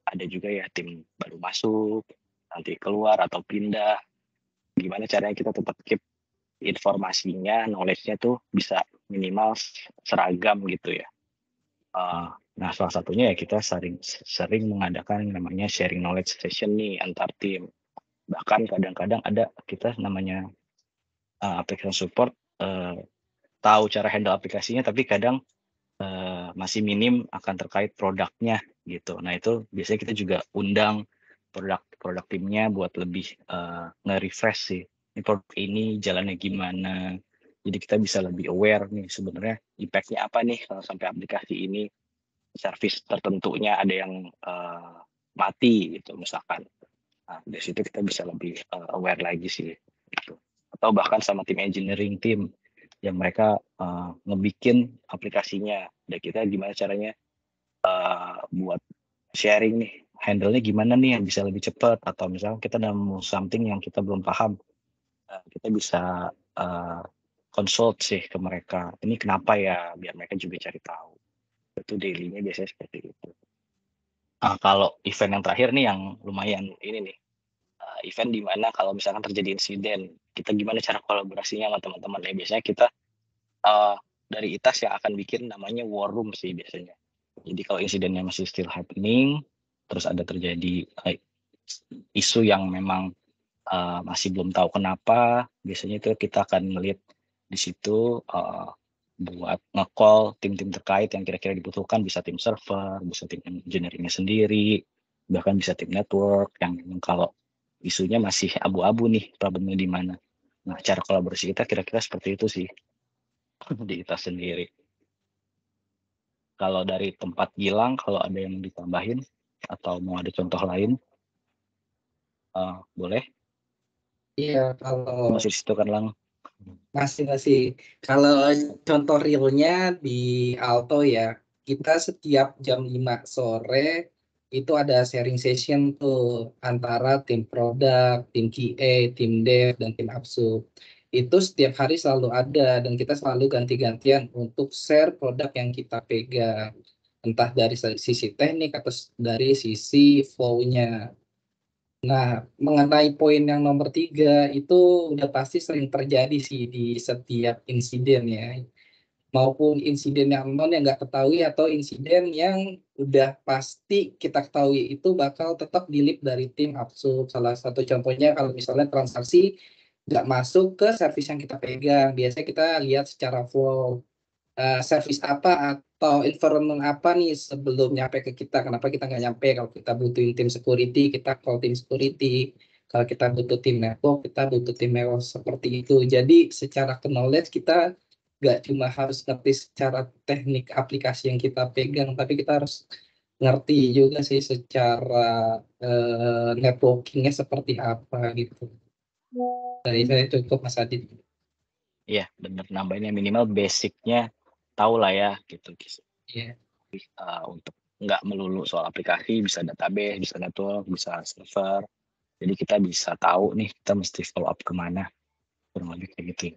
ada juga ya tim baru masuk, nanti keluar atau pindah. Gimana caranya kita tetap keep informasinya, knowledge-nya tuh bisa minimal seragam gitu ya. Nah, salah satunya ya kita sering mengadakan yang namanya sharing knowledge session nih antar tim. Bahkan kadang-kadang ada kita namanya application support tahu cara handle aplikasinya, tapi kadang masih minim akan terkait produknya gitu. Nah itu biasanya kita juga undang produk timnya buat lebih nge-refresh sih. Ini produk ini jalannya gimana. Jadi kita bisa lebih aware nih sebenarnya impact-nya apa nih kalau sampai aplikasi ini service tertentunya ada yang mati gitu misalkan. Nah, dari situ kita bisa lebih aware lagi sih. Gitu. Atau bahkan sama tim engineering team yang mereka ngebikin aplikasinya. Dan kita gimana caranya buat sharing nih, handle-nya gimana nih yang bisa lebih cepat, atau misalnya kita nemu something yang kita belum paham, kita bisa consult sih ke mereka. Ini kenapa ya, biar mereka juga cari tahu. Itu daily-nya biasanya seperti itu. Kalau event yang terakhir nih yang lumayan ini nih, event di mana kalau misalkan terjadi insiden, kita gimana cara kolaborasinya sama teman-teman ya. Biasanya kita dari ITAS yang akan bikin namanya war room sih biasanya. Jadi kalau insidennya masih still happening, terus ada terjadi isu yang memang masih belum tahu kenapa, biasanya itu kita akan melihat di situ buat nge-call tim-tim terkait yang kira-kira dibutuhkan, bisa tim server, bisa tim engineering-nya sendiri, bahkan bisa tim network yang kalau isunya masih abu-abu nih problemnya di mana. Nah, cara kolaborasi kita kira-kira seperti itu sih di ITAS sendiri. Kalau dari tempat Gilang, kalau ada yang ditambahin atau mau ada contoh lain, boleh? Iya, kalau Masih di situ kan, Lang? masih. Kalau contoh realnya di Alto ya, kita setiap jam 5 sore itu ada sharing session tuh antara tim produk, tim QA, tim dev, dan tim Apsu. Itu setiap hari selalu ada dan kita selalu ganti-gantian untuk share produk yang kita pegang. Entah dari sisi teknik atau dari sisi flow-nya. Nah, mengenai poin yang nomor 3 itu udah pasti sering terjadi sih di setiap insiden ya. Maupun insiden yang non yang nggak ketahui atau insiden yang udah pasti kita ketahui itu bakal tetap di-lead dari tim Apsub. Salah satu contohnya kalau misalnya transaksi nggak masuk ke service yang kita pegang. Biasanya kita lihat secara flow. Service apa atau environment apa nih sebelum nyampe ke kita, kenapa kita nggak nyampe. Kalau kita butuhin tim security, kita call tim security. Kalau kita butuh tim network, kita butuh tim network, seperti itu. Jadi secara knowledge kita nggak cuma harus ngerti secara teknik aplikasi yang kita pegang, tapi kita harus ngerti juga sih secara networkingnya seperti apa gitu. Dari saya cukup, Mas Adit. Iya, bener, nambahinnya minimal basic-nya tahu lah ya gitu. Iya. Untuk nggak melulu soal aplikasi, bisa database, bisa network, bisa server. Jadi kita bisa tahu nih kita mesti follow up kemana, kurang lebih kayak gitu.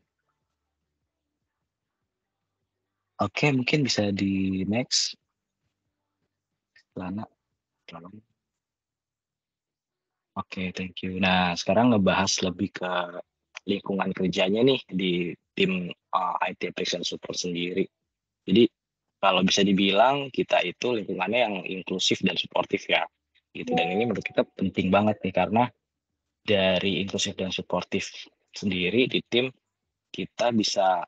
Oke, mungkin bisa di next. Lana. Oke, thank you. Nah, sekarang ngebahas lebih ke lingkungan kerjanya nih di tim IT Application Support sendiri. Jadi kalau bisa dibilang kita itu lingkungannya yang inklusif dan suportif ya. gitu. Dan ini menurut kita penting banget nih karena dari inklusif dan suportif sendiri di tim kita bisa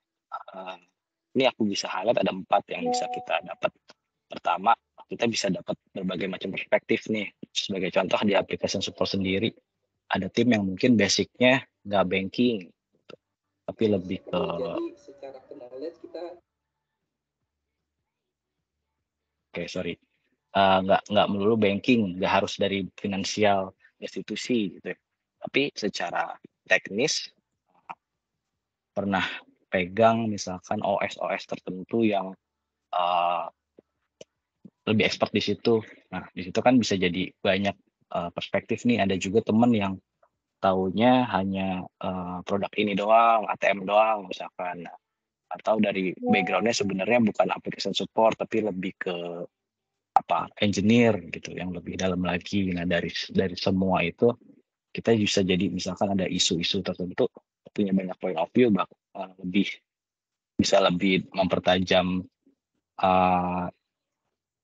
ini aku bisa highlight ada 4 yang bisa kita dapat. Pertama, kita bisa dapat berbagai macam perspektif nih. Sebagai contoh di application support sendiri ada tim yang mungkin basicnya nggak banking, tapi lebih ke Jadi secara knowledge kita nggak melulu banking, nggak harus dari finansial institusi gitu ya. Tapi secara teknis pernah pegang misalkan OS tertentu yang lebih expert di situ. Nah, di situ kan bisa jadi banyak perspektif nih. Ada juga teman yang taunya hanya produk ini doang, ATM doang misalkan. Nah, atau dari backgroundnya sebenarnya bukan application support tapi lebih ke engineer gitu yang lebih dalam lagi. Nah, dari semua itu kita bisa jadi misalkan ada isu-isu tertentu punya banyak point of view bisa lebih mempertajam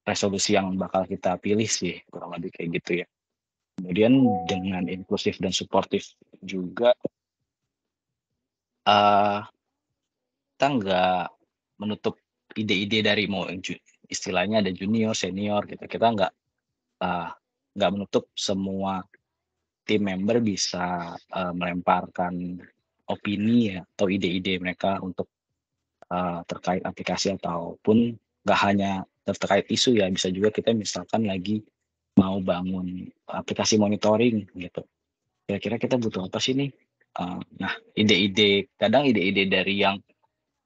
resolusi yang bakal kita pilih sih, kurang lebih kayak gitu ya. Kemudian dengan inklusif dan suportif juga kita nggak menutup ide-ide dari mau istilahnya ada junior, senior gitu. Kita nggak menutup semua tim member bisa melemparkan opini ya atau ide-ide mereka untuk terkait aplikasi ataupun nggak hanya terkait isu ya, bisa juga kita misalkan lagi mau bangun aplikasi monitoring gitu. Kira-kira kita butuh apa sih nih? Nah, kadang ide-ide dari yang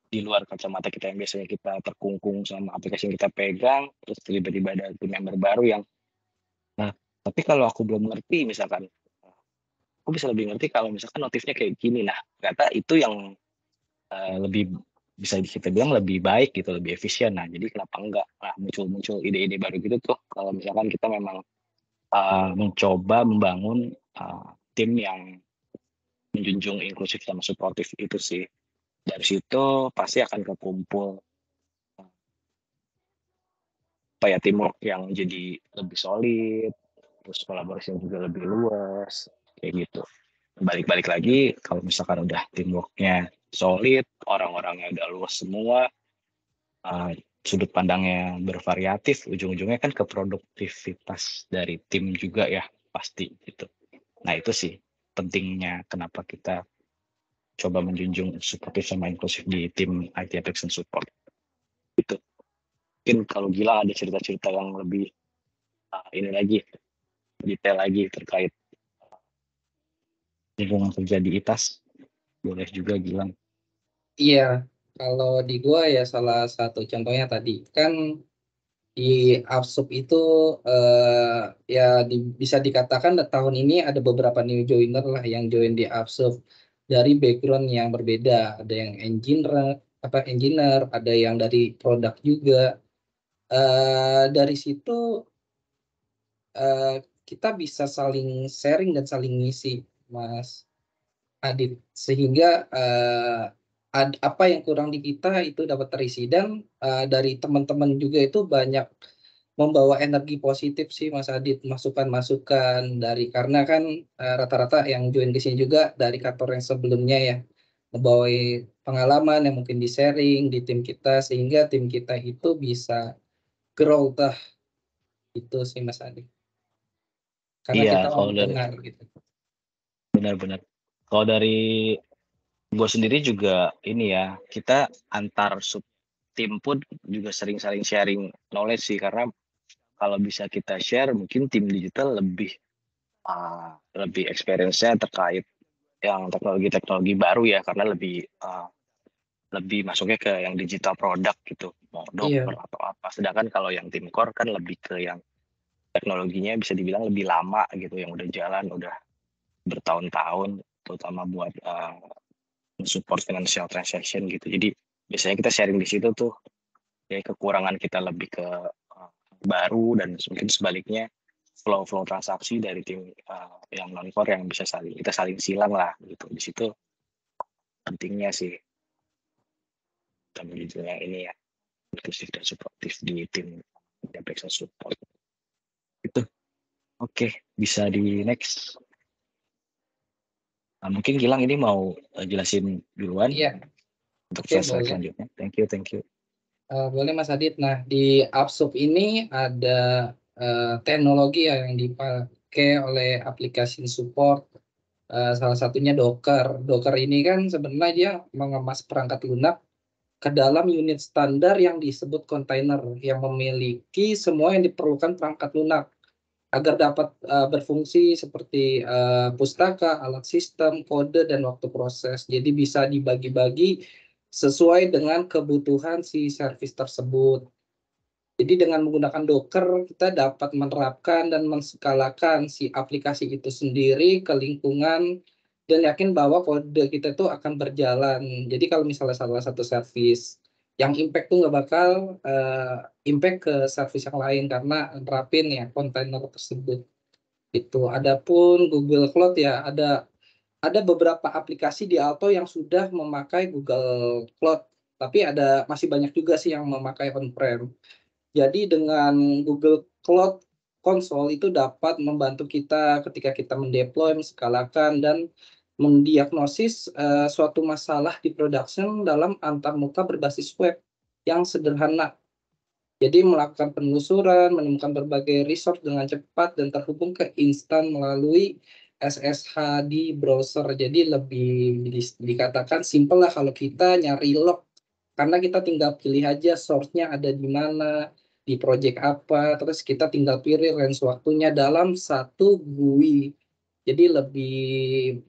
di luar kacamata kita yang biasanya kita terkungkung sama aplikasi yang kita pegang, terus tiba-tiba ada tim member baru yang, nah, tapi kalau aku belum ngerti misalkan, aku bisa lebih ngerti kalau misalkan notifnya kayak gini. Nah, ternyata itu yang lebih bisa kita bilang lebih baik gitu, lebih efisien. Nah, jadi kenapa enggak? Nah, muncul ide-ide baru gitu tuh kalau misalkan kita memang mencoba membangun tim yang menjunjung inklusif sama suportif itu sih. Dari situ pasti akan kekumpul teamwork yang jadi lebih solid, terus kolaborasi yang juga lebih luas, kayak gitu. Balik-balik lagi, kalau misalkan udah teamworknya solid, orang-orangnya udah luas semua, sudut pandangnya bervariatif, ujung-ujungnya kan ke produktivitas dari tim juga ya, pasti gitu. Nah itu sih pentingnya kenapa kita coba menjunjung suportif sama inklusif di tim IT Application Support. Itu mungkin kalau Gilang ada cerita-cerita yang lebih ini lagi, detail lagi terkait lingkungan kerja di ITAS, boleh juga Gilang. Iya, kalau di gua ya salah satu contohnya tadi kan di Afsup itu ya bisa dikatakan tahun ini ada beberapa new joiner lah yang join di Afsup dari background yang berbeda, ada yang engineer, ada yang dari produk juga. Dari situ kita bisa saling sharing dan saling ngisi, Mas Adit, sehingga apa yang kurang di kita itu dapat terisi dan dari teman-teman juga itu banyak membawa energi positif sih Mas Adit, masukan-masukan dari karena kan rata-rata yang join di sini juga dari kantor yang sebelumnya ya, membawa pengalaman yang mungkin di-sharing di tim kita sehingga tim kita itu bisa grow itu sih Mas Adit. Karena kita mau dengar gitu. Benar-benar. Kalau dari gue sendiri juga ini ya, kita antar sub tim pun juga sering sharing knowledge sih, karena kalau bisa kita share mungkin tim digital lebih experience-nya terkait yang teknologi baru ya, karena lebih masuknya ke yang digital product gitu, mau docker atau apa. Sedangkan kalau yang tim core kan lebih ke yang teknologinya bisa dibilang lebih lama gitu, yang udah jalan udah bertahun-tahun, terutama buat support financial transaction gitu. Jadi biasanya kita sharing di situ tuh, ya kekurangan kita lebih ke baru dan mungkin sebaliknya flow transaksi dari tim yang non core yang bisa kita saling silang lah gitu. Di situ pentingnya sih yang ini ya, inklusif dan suportif di tim application support itu. Oke, bisa di next. Nah, mungkin Gilang ini mau jelasin duluan Iya, untuk oke slide boleh. selanjutnya. Thank you, thank you. Boleh Mas Adit. Nah, di Upsub ini ada teknologi yang dipakai oleh aplikasi support. Salah satunya Docker. Docker ini kan sebenarnya dia mengemas perangkat lunak ke dalam unit standar yang disebut kontainer yang memiliki semua yang diperlukan perangkat lunak agar dapat berfungsi seperti pustaka, alat sistem, kode, dan waktu proses. Jadi bisa dibagi-bagi sesuai dengan kebutuhan si service tersebut. Jadi dengan menggunakan Docker, kita dapat menerapkan dan menskalakan si aplikasi itu sendiri ke lingkungan dan yakin bahwa kode kita itu akan berjalan. Jadi kalau misalnya salah satu service yang impact tuh nggak bakal impact ke service yang lain karena nerapin ya kontainer tersebut. Itu. Adapun Google Cloud ya ada beberapa aplikasi di Alto yang sudah memakai Google Cloud, tapi masih banyak juga sih yang memakai on-prem. Jadi dengan Google Cloud Console itu dapat membantu kita ketika kita mendeploy, menskalakan, dan mendiagnosis suatu masalah di production dalam antarmuka berbasis web yang sederhana. Jadi melakukan penelusuran, menemukan berbagai resource dengan cepat dan terhubung ke instan melalui SSH di browser. Jadi lebih dikatakan simple lah kalau kita nyari log. Karena kita tinggal pilih aja source-nya ada di mana, di project apa, terus kita tinggal pilih range waktunya dalam satu GUI. Jadi lebih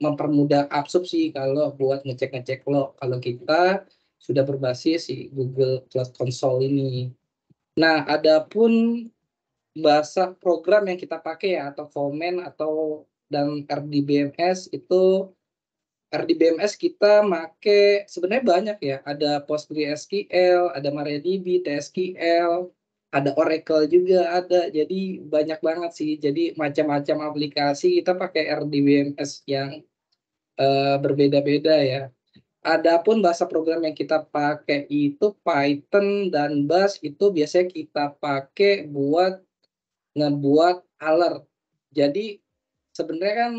mempermudah Upsub sih kalau buat ngecek-ngecek log. Kalau kita sudah berbasis si Google Cloud Console ini. Nah, adapun bahasa program yang kita pakai ya atau Foreman dan RDBMS itu RDBMS kita make sebenarnya banyak ya. Ada PostgreSQL, ada MariaDB, TSQL, ada Oracle juga ada. Jadi banyak banget sih. Jadi macam-macam aplikasi kita pakai RDBMS yang berbeda-beda ya. Adapun bahasa program yang kita pakai itu Python dan Bash itu biasanya kita pakai buat ngebuat alert. Jadi sebenarnya kan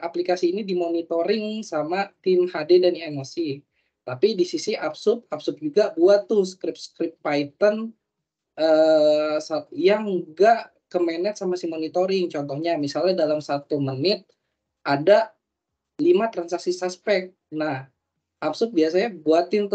aplikasi ini dimonitoring sama tim HD dan IMOC. Tapi di sisi Upsub juga buat tuh script-script Python yang enggak ke-manage sama si monitoring. Contohnya misalnya dalam 1 menit ada 5 transaksi suspek. Nah, Upsub biasanya buat notif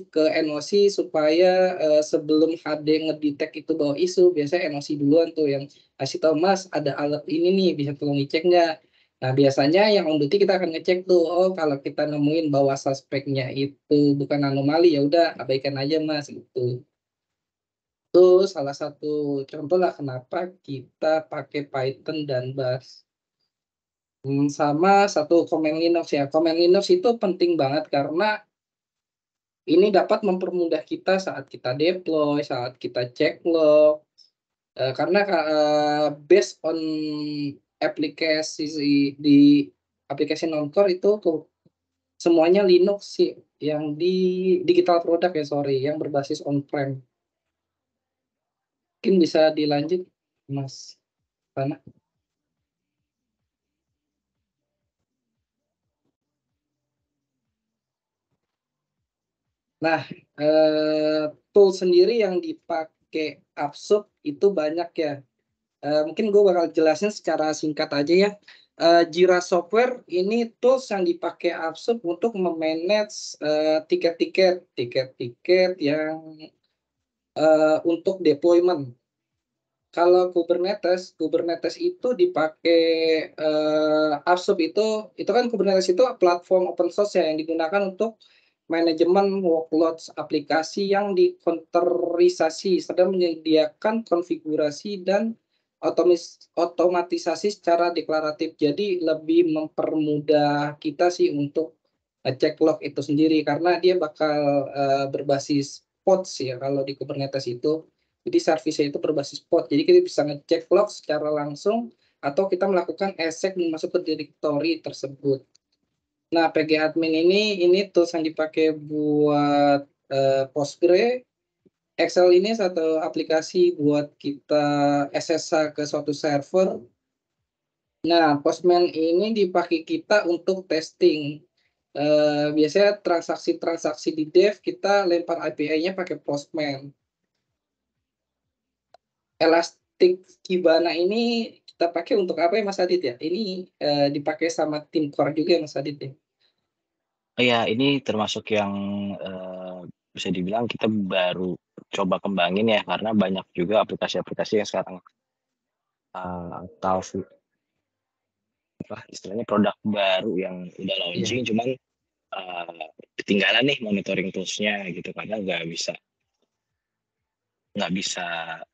ke NOC supaya sebelum HD ngedetect itu bawa isu, biasanya NOC duluan tuh yang kasih tahu Mas ada alert ini nih, bisa tolong dicek nggak. Nah biasanya yang on duty kita akan ngecek tuh, oh kalau kita nemuin bahwa suspeknya itu bukan anomali ya udah abaikan aja Mas gitu. Itu salah satu contoh lah kenapa kita pakai Python dan Bash. Sama satu Command Linux ya. Command Linux itu penting banget karena ini dapat mempermudah kita saat kita deploy, saat kita cek log. Karena based on aplikasi di aplikasi non-core itu semuanya Linux sih yang di digital product ya yang berbasis on-prem. Mungkin bisa dilanjut Mas Pana. Nah, tool sendiri yang dipakai Upsub itu banyak ya. Mungkin gue bakal jelasin secara singkat aja ya. Jira Software ini tools yang dipakai Upsub untuk memanage tiket-tiket yang untuk deployment. Kalau Kubernetes itu dipakai Upsub itu kan Kubernetes itu platform open source ya yang digunakan untuk manajemen workloads aplikasi yang dikonterisasi sedang menyediakan konfigurasi dan otomatisasi secara deklaratif. Jadi lebih mempermudah kita sih untuk cek log itu sendiri karena dia bakal berbasis pods ya kalau di Kubernetes itu. Jadi service itu berbasis pod. Jadi kita bisa ngecek log secara langsung atau kita melakukan exec masuk ke directory tersebut. Nah, PG admin ini tools yang dipakai buat Postgre, Excel ini satu aplikasi buat kita SSH ke suatu server. Nah, Postman ini dipakai kita untuk testing. Biasanya transaksi-transaksi di dev kita lempar API-nya pakai Postman. Elastic Kibana ini kita pakai untuk apa ya Mas Adit ya? Ini dipakai sama tim core juga ya Mas Adit ya? Ya, ini termasuk yang bisa dibilang kita baru coba kembangin ya, karena banyak juga aplikasi-aplikasi yang sekarang atau istilahnya produk baru yang udah launching, cuman ketinggalan nih monitoring tools-nya gitu, karena nggak bisa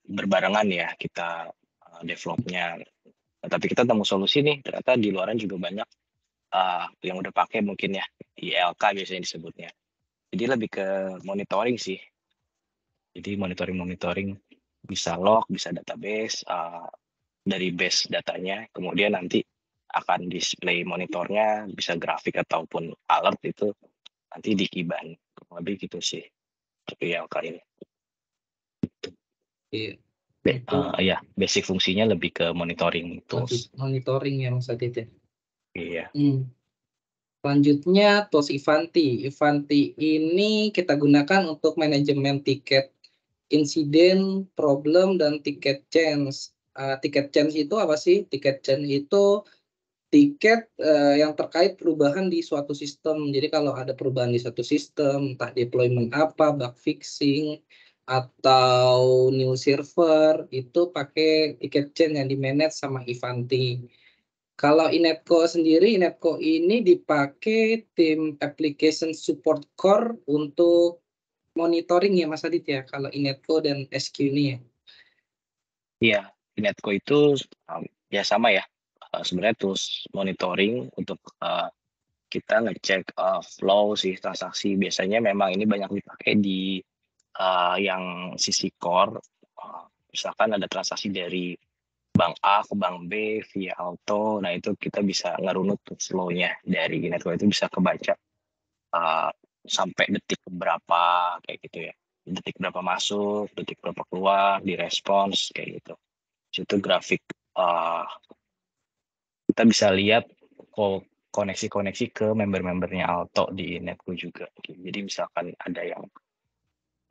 berbarengan ya kita developnya. Nah, tapi kita temu solusi nih, ternyata di luaran juga banyak yang udah pakai mungkin ya, ILK biasanya disebutnya. Jadi lebih ke monitoring sih. Jadi monitoring bisa log, bisa database, dari base datanya, kemudian nanti akan display monitornya, bisa grafik ataupun alert itu nanti di Kiban. Lebih gitu sih, tapi ILK ini. Iya. Ya, basic fungsinya lebih ke monitoring tools. Monitoring ya Mas Adit ya. Iya. Selanjutnya tools Ivanti. Ivanti ini kita gunakan untuk manajemen tiket insiden, problem, dan tiket change. Tiket change itu apa sih? Tiket change itu tiket yang terkait perubahan di suatu sistem. Jadi kalau ada perubahan di suatu sistem, entah deployment apa, bug fixing, atau new server, itu pakai tiket change yang di-manage sama Ivanti. Kalau Inetco sendiri, Inetco ini dipakai tim application support core untuk monitoring ya Mas Adit ya, kalau Inetco dan SQ ini ya. Iya, Inetco itu ya sama ya. Sebenarnya tools monitoring untuk kita ngecek flow sih transaksi. Biasanya memang ini banyak dipakai di yang sisi core. Misalkan ada transaksi dari bank A ke bank B via auto, nah itu kita bisa ngerunut flow-nya dari Inetco, itu bisa kebaca sampai detik berapa kayak gitu ya, detik berapa masuk, detik berapa keluar, direspons kayak gitu. Itu grafik kita bisa lihat koneksi-koneksi ke member-membernya Alto di Netco juga. Jadi misalkan ada yang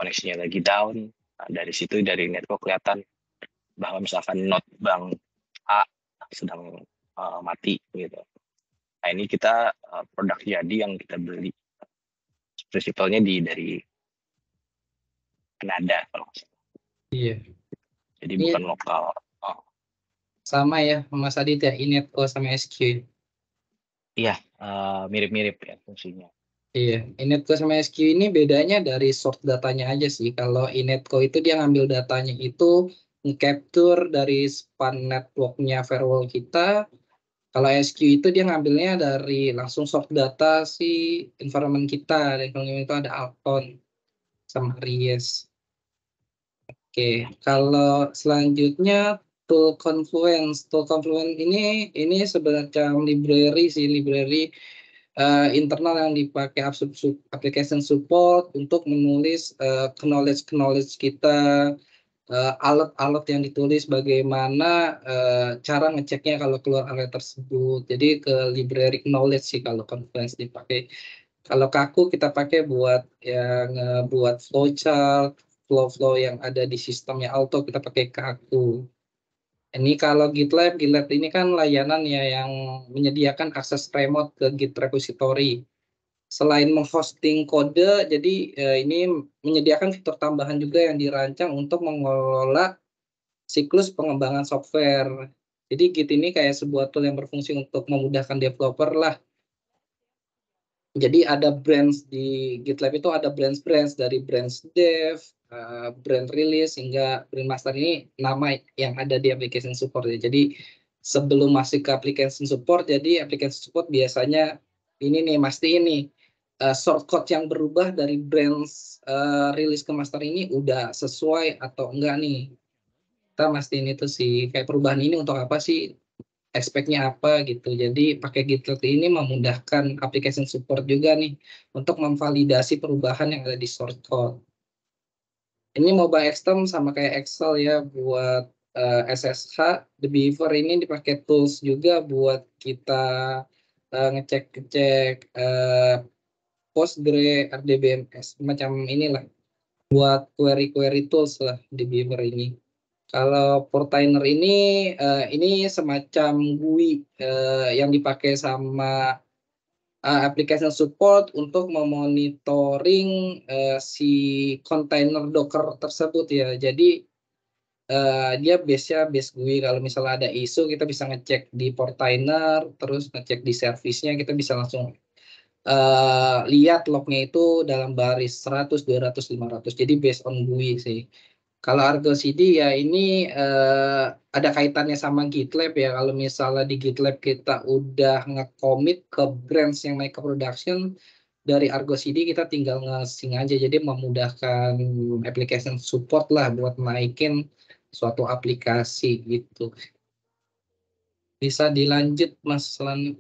koneksinya lagi down, dari situ dari Netco kelihatan bahwa misalkan node bank A sedang mati gitu. Nah ini kita produk jadi yang kita beli, prinsipalnya dari Kanada kalau nggak salah. Iya. Jadi bukan lokal. Sama ya Mas Adit ya, Inetco sama SQ. Iya, mirip-mirip ya fungsinya. Iya, Inetco sama SQ ini bedanya dari source datanya aja sih. Kalau Inetco itu dia ngambil datanya itu nge-capture dari span networknya firewall kita. Kalau SQ itu dia ngambilnya dari langsung source data si environment kita. Dan kalau itu ada Alcon sama Ries. Oke, kalau selanjutnya tool Confluence. Tool Confluence ini sebenarnya library internal yang dipakai application support untuk menulis knowledge kita, alert yang ditulis, bagaimana cara ngeceknya kalau keluar alert tersebut. Jadi ke library knowledge sih kalau Confluence dipakai. Kalau Kaku kita pakai buat yang buat flowchart, flow yang ada di sistemnya Alto kita pakai Kaku. Ini kalau GitLab ini kan layanan ya yang menyediakan akses remote ke Git repository. Selain menghosting kode, jadi ini menyediakan fitur tambahan juga yang dirancang untuk mengelola siklus pengembangan software. Jadi Git ini kayak sebuah tool yang berfungsi untuk memudahkan developer lah. Jadi ada branch di GitLab itu ada branch dari branch dev, branch release hingga branch master. Ini nama yang ada di application support ya. Jadi sebelum masuk ke application support, jadi application support biasanya ini nih shortcut yang berubah dari branch release ke master ini udah sesuai atau enggak nih. Kita mastiin itu sih, kayak perubahan ini untuk apa sih, expect-nya apa gitu. Jadi pakai GitLab ini memudahkan application support juga nih untuk memvalidasi perubahan yang ada di source code. Ini mobile extern sama kayak Excel ya buat SSH. The Beaver ini dipakai tools juga buat kita ngecek-ngecek Postgre, RDBMS, macam inilah buat query-query tools lah di Beaver ini. Kalau Portainer ini semacam GUI yang dipakai sama application support untuk memonitoring si kontainer Docker tersebut ya. Jadi dia base GUI. Kalau misalnya ada isu kita bisa ngecek di Portainer, terus ngecek di service-nya kita bisa langsung lihat lognya itu dalam baris 100, 200, 500. Jadi based on GUI sih. Kalau Argo CD ya ini ada kaitannya sama GitLab ya. Kalau misalnya di GitLab kita udah nge-commit ke branch yang naik ke production, dari Argo CD kita tinggal nge-sync aja. Jadi memudahkan application support lah buat naikin suatu aplikasi gitu. Bisa dilanjut Mas Lan.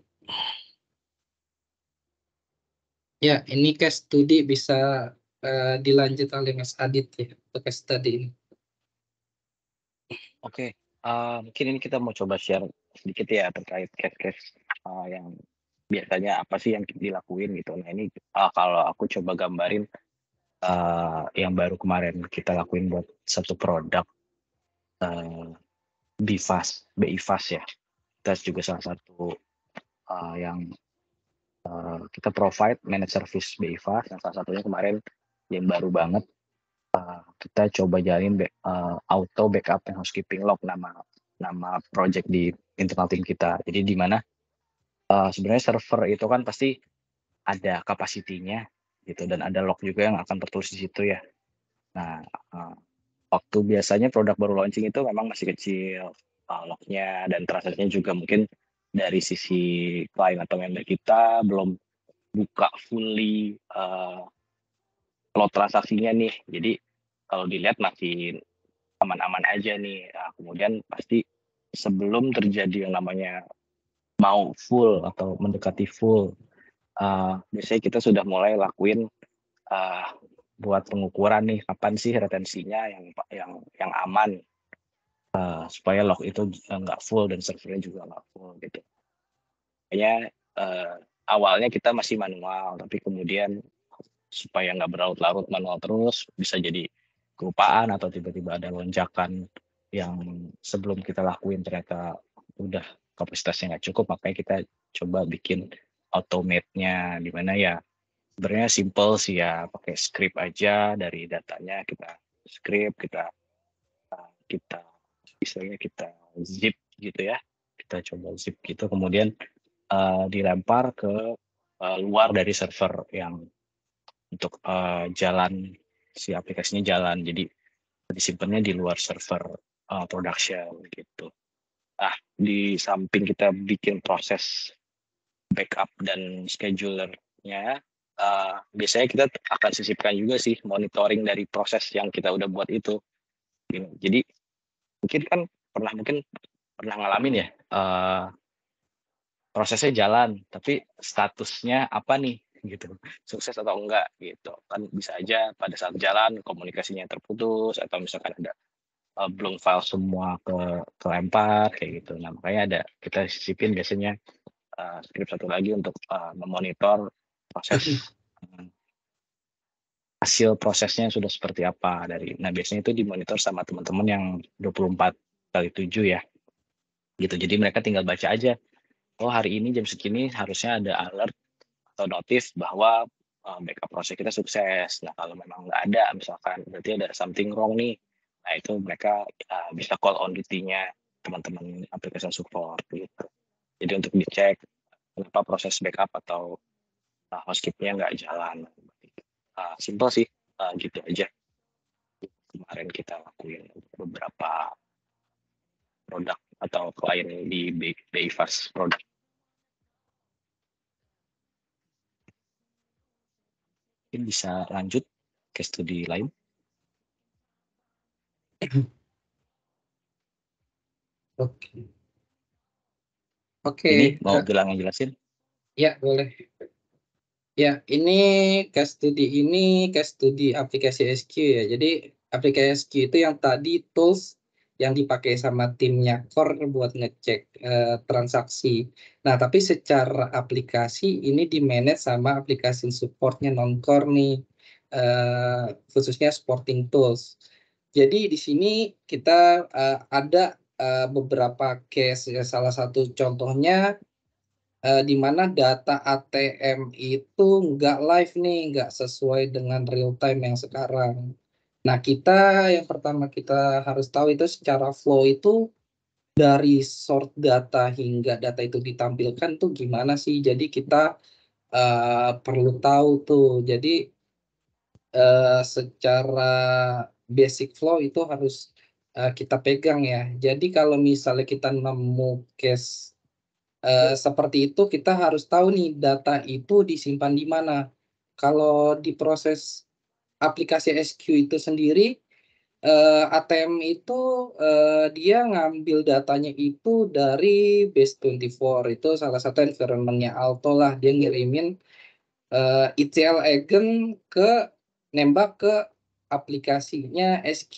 Ya, ini case study bisa dilanjut oleh Mas Adit ya, untuk case study ini. Oke, mungkin ini kita mau coba share sedikit ya terkait case-case yang biasanya apa sih yang dilakuin gitu. Nah ini kalau aku coba gambarin yang baru kemarin kita lakuin buat satu produk BIFAS ya. Kita juga salah satu yang kita provide managed service BIFAS. Yang salah satunya kemarin yang baru banget kita coba jalin auto backup and housekeeping log nama project di internal tim kita. Jadi di mana sebenarnya server itu kan pasti ada kapasitinya gitu dan ada log juga yang akan tertulis di situ ya. Nah, waktu biasanya produk baru launching itu memang masih kecil lognya dan transaksinya juga mungkin dari sisi klien atau member kita belum buka fully load transaksinya nih. Jadi kalau dilihat masih aman-aman aja nih. Nah, kemudian pasti sebelum terjadi yang namanya mau full atau mendekati full, biasanya kita sudah mulai lakuin buat pengukuran nih kapan sih retensinya yang aman supaya log itu nggak full dan servernya juga nggak full gitu. Kayaknya awalnya kita masih manual, tapi kemudian supaya nggak berlarut-larut manual terus bisa jadi kelupaan atau tiba-tiba ada lonjakan yang sebelum kita lakuin ternyata udah kapasitasnya nggak cukup, makanya kita coba bikin automate-nya di mana ya sebenarnya simple sih ya, pakai script aja dari datanya kita script, kita istilahnya kita zip gitu ya, kita coba zip gitu kemudian dilempar ke luar dari server yang untuk jalan si aplikasinya jalan, jadi disimpannya di luar server production gitu. Nah, di samping kita bikin proses backup dan schedulernya, biasanya kita akan sisipkan juga sih monitoring dari proses yang kita udah buat itu. Jadi mungkin kan mungkin pernah ngalamin ya prosesnya jalan, tapi statusnya apa nih gitu, sukses atau enggak gitu. Kan bisa aja pada saat jalan komunikasinya terputus atau misalkan ada belum file semua kelempar kayak gitu. Nah makanya kita sisipin biasanya script satu lagi untuk memonitor proses hasil prosesnya sudah seperti apa nah biasanya itu dimonitor sama teman-teman yang 24/7 ya gitu. Jadi mereka tinggal baca aja, oh hari ini jam segini harusnya ada alert atau notif bahwa backup proses kita sukses. Nah kalau memang nggak ada misalkan berarti ada something wrong nih. Nah itu mereka bisa call on duty-nya teman-teman application support gitu. Jadi untuk dicek kenapa proses backup atau housekeeping-nya nggak jalan. Simple sih, gitu aja. Kemarin kita lakuin beberapa produk atau klien di BIFAS produk. Mungkin bisa lanjut case study lain. Oke. Ini mau jelasin? Ya boleh. Ya ini case study aplikasi SQ ya. Jadi aplikasi SQ itu yang tadi tools yang dipakai sama timnya core buat ngecek transaksi. Nah, tapi secara aplikasi ini di-manage sama aplikasi supportnya non-core nih, khususnya supporting tools. Jadi di sini kita ada beberapa case, ya, salah satu contohnya di mana data ATM itu nggak live nih, nggak sesuai dengan real time yang sekarang. Nah, yang pertama kita harus tahu itu secara flow itu dari sort data hingga data itu ditampilkan tuh gimana sih. Jadi kita perlu tahu tuh. Jadi secara basic flow itu harus kita pegang ya. Jadi kalau misalnya kita nemu case seperti itu, kita harus tahu nih data itu disimpan di mana. Kalau di proses aplikasi SQ itu sendiri, ATM itu dia ngambil datanya itu dari Base24, itu salah satu environment-nya Alto lah. Dia ngirimin ETL agent nembak ke aplikasinya SQ,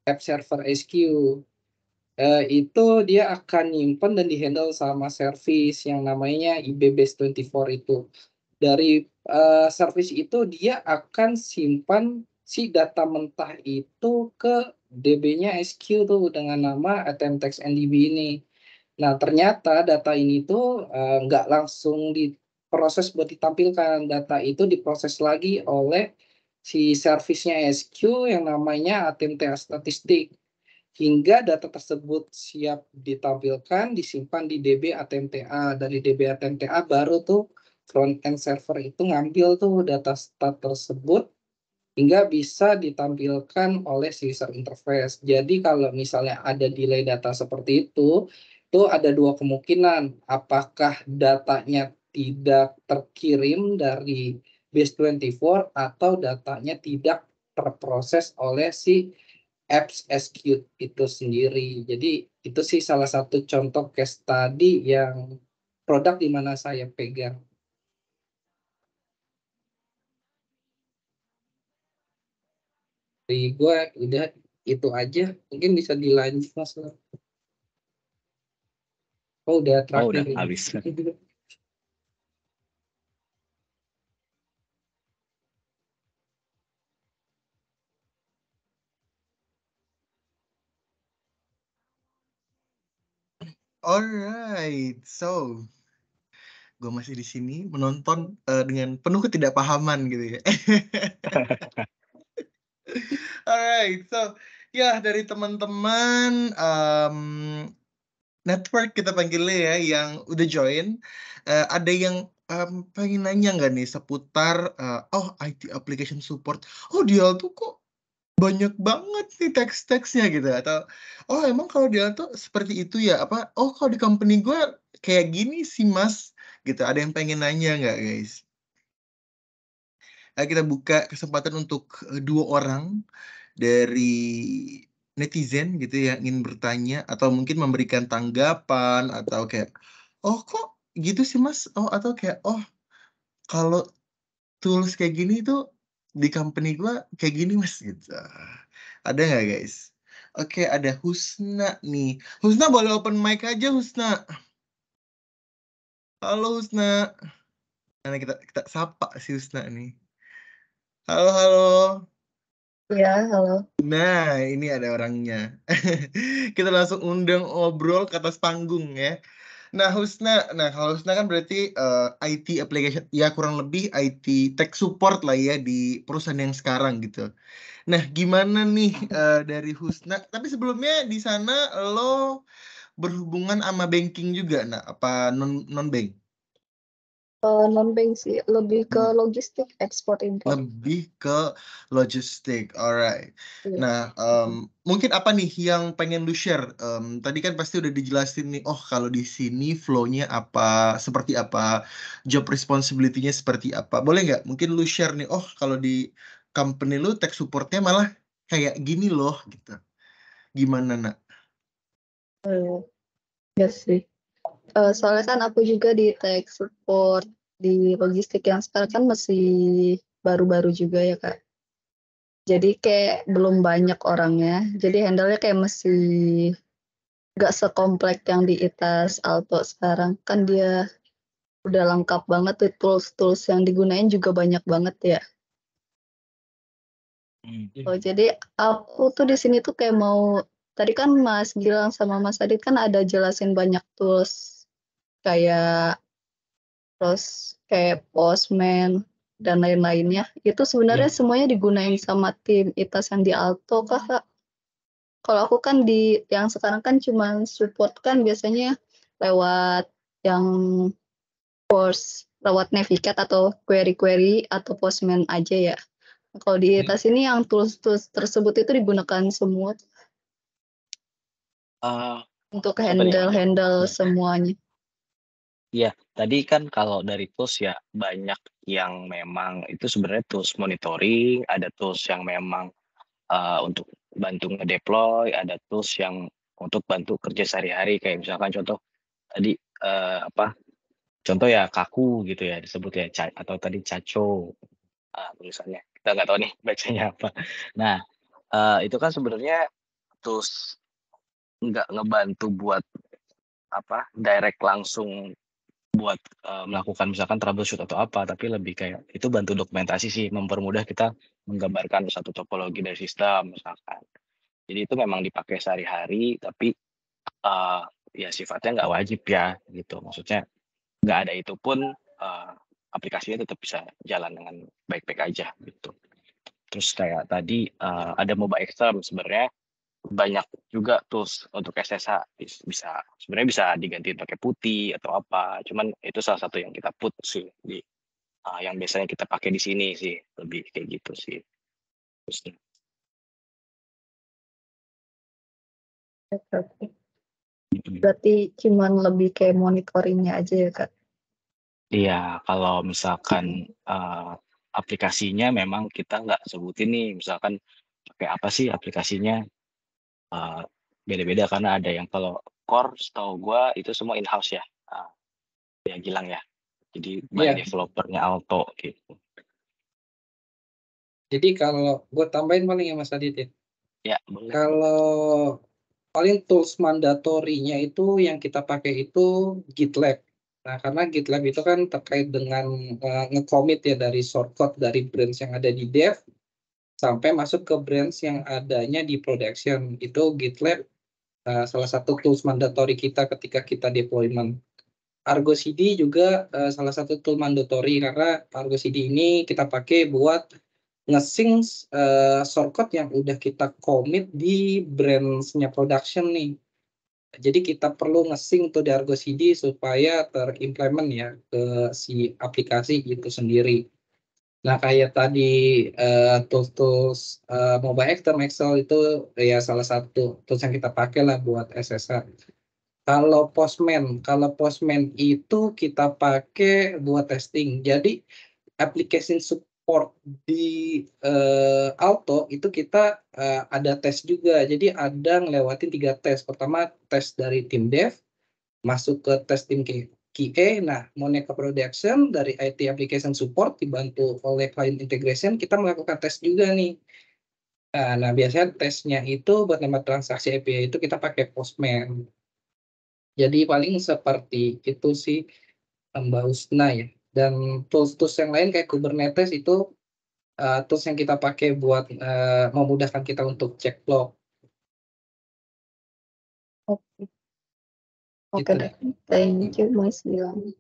app server SQ. Itu dia akan nyimpen dan dihandle sama service yang namanya IBBase24 itu. Dari service itu dia akan simpan si data mentah itu ke DB-nya SQ tuh dengan nama ATM Text NDB ini. Nah, ternyata data ini tuh nggak langsung diproses buat ditampilkan. Data itu diproses lagi oleh si service-nya SQ yang namanya ATM Statistik. Hingga data tersebut siap ditampilkan, disimpan di DB ATMTA. Dari DB ATMTA baru tuh front end server itu ngambil tuh data stat tersebut hingga bisa ditampilkan oleh si user interface. Jadi kalau misalnya ada delay data seperti itu ada dua kemungkinan. Apakah datanya tidak terkirim dari Base24 atau datanya tidak terproses oleh si apps SQ itu sendiri. Jadi itu sih salah satu contoh case study yang produk di mana saya pegang. Dari gue udah itu aja. Mungkin bisa dilanjut Mas. Oh udah Oh, udah terakhir ini. habis. Alright, so gue masih di sini menonton dengan penuh ketidakpahaman gitu ya. Alright, so ya dari teman-teman network kita panggilnya ya yang udah join, ada yang pengen nanya nggak nih seputar IT application support. Oh dia tuh kok banyak banget nih teks-teksnya gitu atau oh emang kalau dia tuh seperti itu ya apa oh kalau di company gue kayak gini sih mas gitu ada yang pengen nanya nggak guys? Kita buka kesempatan untuk 2 orang dari netizen gitu yang ingin bertanya atau mungkin memberikan tanggapan atau kayak oh kok gitu sih mas oh atau kayak oh kalau tools kayak gini tuh di company gua kayak gini mas gitu. Ada nggak guys? Oke ada Husna nih. Husna boleh open mic aja Husna. Halo Husna. Nah, kita sapa si Husna nih. Halo halo. Ya, halo. Nah ini ada orangnya. Kita langsung undang ngobrol ke atas panggung ya. Nah Husna, kalau Husna kan berarti IT application, ya kurang lebih IT tech support lah ya di perusahaan yang sekarang gitu. Nah gimana nih dari Husna, tapi sebelumnya di sana lo berhubungan sama banking juga, nah apa non-bank? Non-bank sih, lebih ke logistik ekspor impor. Lebih ke logistik, alright. Iya. Nah, mungkin apa nih yang pengen lu share? Tadi kan pasti udah dijelasin nih, oh kalau di sini flow-nya apa, seperti apa, job responsibility-nya seperti apa. Boleh nggak? Mungkin lu share nih, oh kalau di company lu tech support-nya malah kayak gini loh, gitu. Gimana, nak? Ya sih. Soalnya kan aku juga di tech support di logistik yang sekarang kan masih baru-baru juga ya Kak. Jadi kayak belum banyak orangnya. Jadi handle-nya kayak masih gak sekomplek yang di ITAS Alto sekarang. Kan dia udah lengkap banget tuh, tools-tools yang digunain juga banyak banget ya. Jadi aku tuh di sini tuh kayak mau, tadi kan Mas Gilang sama Mas Adit kan ada jelasin banyak tools kayak Postman dan lain-lainnya. Itu sebenarnya semuanya digunain sama tim ITAS yang di Alto kah, Kak? Kalau aku kan yang sekarang kan cuma support kan biasanya lewat yang lewat Navicat atau query-query atau Postman aja ya. Kalau di ITAS ini yang tools-tools tersebut itu digunakan semua untuk handle semuanya. Iya, tadi kan kalau dari tools ya banyak yang memang itu sebenarnya tools monitoring, ada tools yang memang untuk bantu ngedeploy, ada tools yang untuk bantu kerja sehari-hari kayak misalkan contoh tadi contoh ya Kaku gitu ya disebut ya atau tadi Caco tulisannya kita nggak tahu nih bacanya apa. Nah itu kan sebenarnya tools nggak ngebantu buat direct langsung buat melakukan misalkan troubleshoot atau apa, tapi lebih kayak itu bantu dokumentasi sih, mempermudah kita menggambarkan satu topologi dari sistem misalkan. Jadi itu memang dipakai sehari-hari, tapi ya sifatnya nggak wajib ya gitu. Maksudnya nggak ada itu pun aplikasinya tetap bisa jalan dengan baik-baik aja gitu. Terus kayak tadi ada mobile extern sebenarnya banyak juga tools untuk SSH bisa sebenarnya bisa diganti pakai putih atau apa. Cuman itu salah satu yang kita put sih di yang biasanya kita pakai di sini sih lebih kayak gitu sih. Berarti cuman lebih kayak monitoringnya aja ya, Kak? Iya, kalau misalkan aplikasinya memang kita nggak sebutin nih, misalkan pakai apa sih aplikasinya, beda-beda karena ada yang kalau core setahu gua itu semua in-house ya, ya Gilang ya. Jadi by developernya Alto gitu. Jadi kalau gue tambahin paling ya Mas Adit ya. Ya, boleh. Kalau paling tools mandatorinya itu yang kita pakai itu GitLab. Nah, karena GitLab itu kan terkait dengan nge-commit ya dari shortcode dari branch yang ada di dev sampai masuk ke branch yang adanya di production. Itu GitLab salah satu tools mandatori kita ketika kita deployment. Argo CD juga salah satu tool mandatori karena Argo CD ini kita pakai buat nge-sync shortcode yang udah kita commit di branch-nya production nih. Jadi kita perlu nge-sync tuh di Argo CD supaya terimplement ya ke si aplikasi itu sendiri. Nah kayak tadi tools mobile extern Excel itu ya salah satu tools yang kita pakai lah buat SSH. Kalau Postman itu kita pakai buat testing. Jadi application support di Alto itu kita ada tes juga. Jadi ada ngelewatin 3 tes. Pertama tes dari tim dev, masuk ke tes tim QA. Nah, mau naik ke production dari IT application support dibantu oleh client integration, kita melakukan tes juga nih. Nah biasanya tesnya itu buat nembak transaksi API itu kita pakai Postman. Jadi paling seperti itu sih Mbak Husna ya. Dan tools-tools yang lain kayak Kubernetes itu tools yang kita pakai buat memudahkan kita untuk cek log. Oke deh. Thank you Mas Gilang.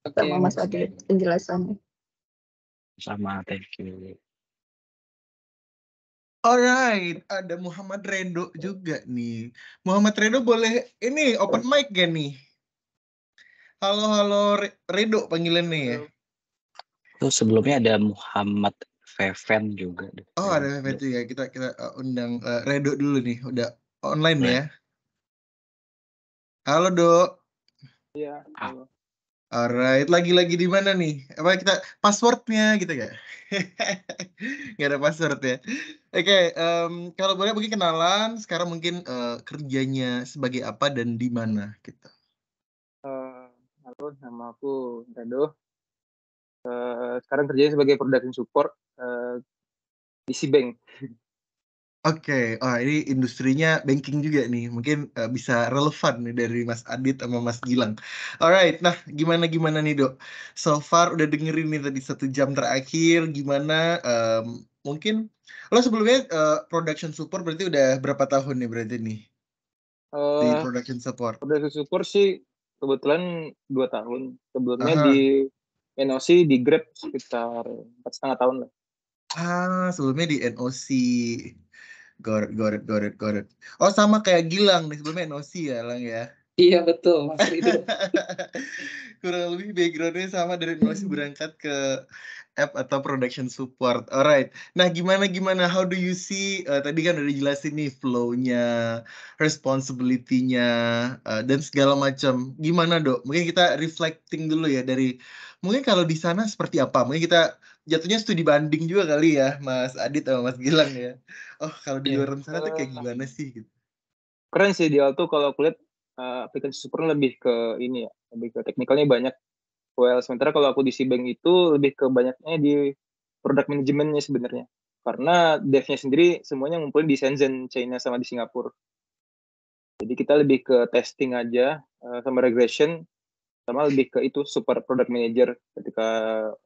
Sama Mas Adit penjelasannya. Sama, thank you. Alright, ada Muhammad Redo juga nih. Muhammad Redo boleh ini open mic gak nih? Halo Redo panggilannya ya. Terus sebelumnya ada Muhammad Feven juga. Oh ada Feven juga. Kita undang Redo dulu nih. Udah online ya. Halo Dok. Iya. Alright, lagi di mana nih? Apa kita passwordnya gitu ya? Nggak ada password ya. Oke, kalau boleh mungkin kenalan. Sekarang mungkin kerjanya sebagai apa dan di mana gitu. Halo, nama aku Redo. Sekarang kerjanya sebagai production support di Cbank. Oke, ini industrinya banking juga nih, mungkin bisa relevan nih dari Mas Adit sama Mas Gilang. Alright, nah gimana nih Dok? So far udah dengerin nih tadi 1 jam terakhir, gimana? Mungkin lo sebelumnya production support berarti udah berapa tahun nih berarti nih di Eh, production support? Production support sih kebetulan 2 tahun. Sebelumnya Aha. di NOC di Grab sekitar 4,5 tahun lah. Sebelumnya di NOC. Got it. Oh, sama kayak Gilang nih, sebelumnya NOC ya, Lang ya. Iya betul Mas Rido. Kurang lebih backgroundnya sama dari NOC berangkat ke app atau production support. Alright. Nah, gimana? How do you see? Tadi kan udah dijelasin nih flow-nya, responsibility-nya, dan segala macam. Gimana Dok? Mungkin kita reflecting dulu ya dari mungkin kalau di sana seperti apa? Mungkin kita jatuhnya studi banding juga kali ya, Mas Adit sama Mas Gilang ya. Oh, kalau di Iya. luar sana tuh kayak gimana sih gitu? Keren sih di Alto kalau aku lihat aplikasi support lebih ke ini ya, lebih ke teknikalnya banyak. Well, sementara kalau aku di Cbank itu lebih ke banyaknya di product manajemennya sebenarnya. Karena devnya sendiri semuanya ngumpulin di Shenzhen, China sama di Singapura. Jadi kita lebih ke testing aja sama regression, sama lebih ke itu super product manager ketika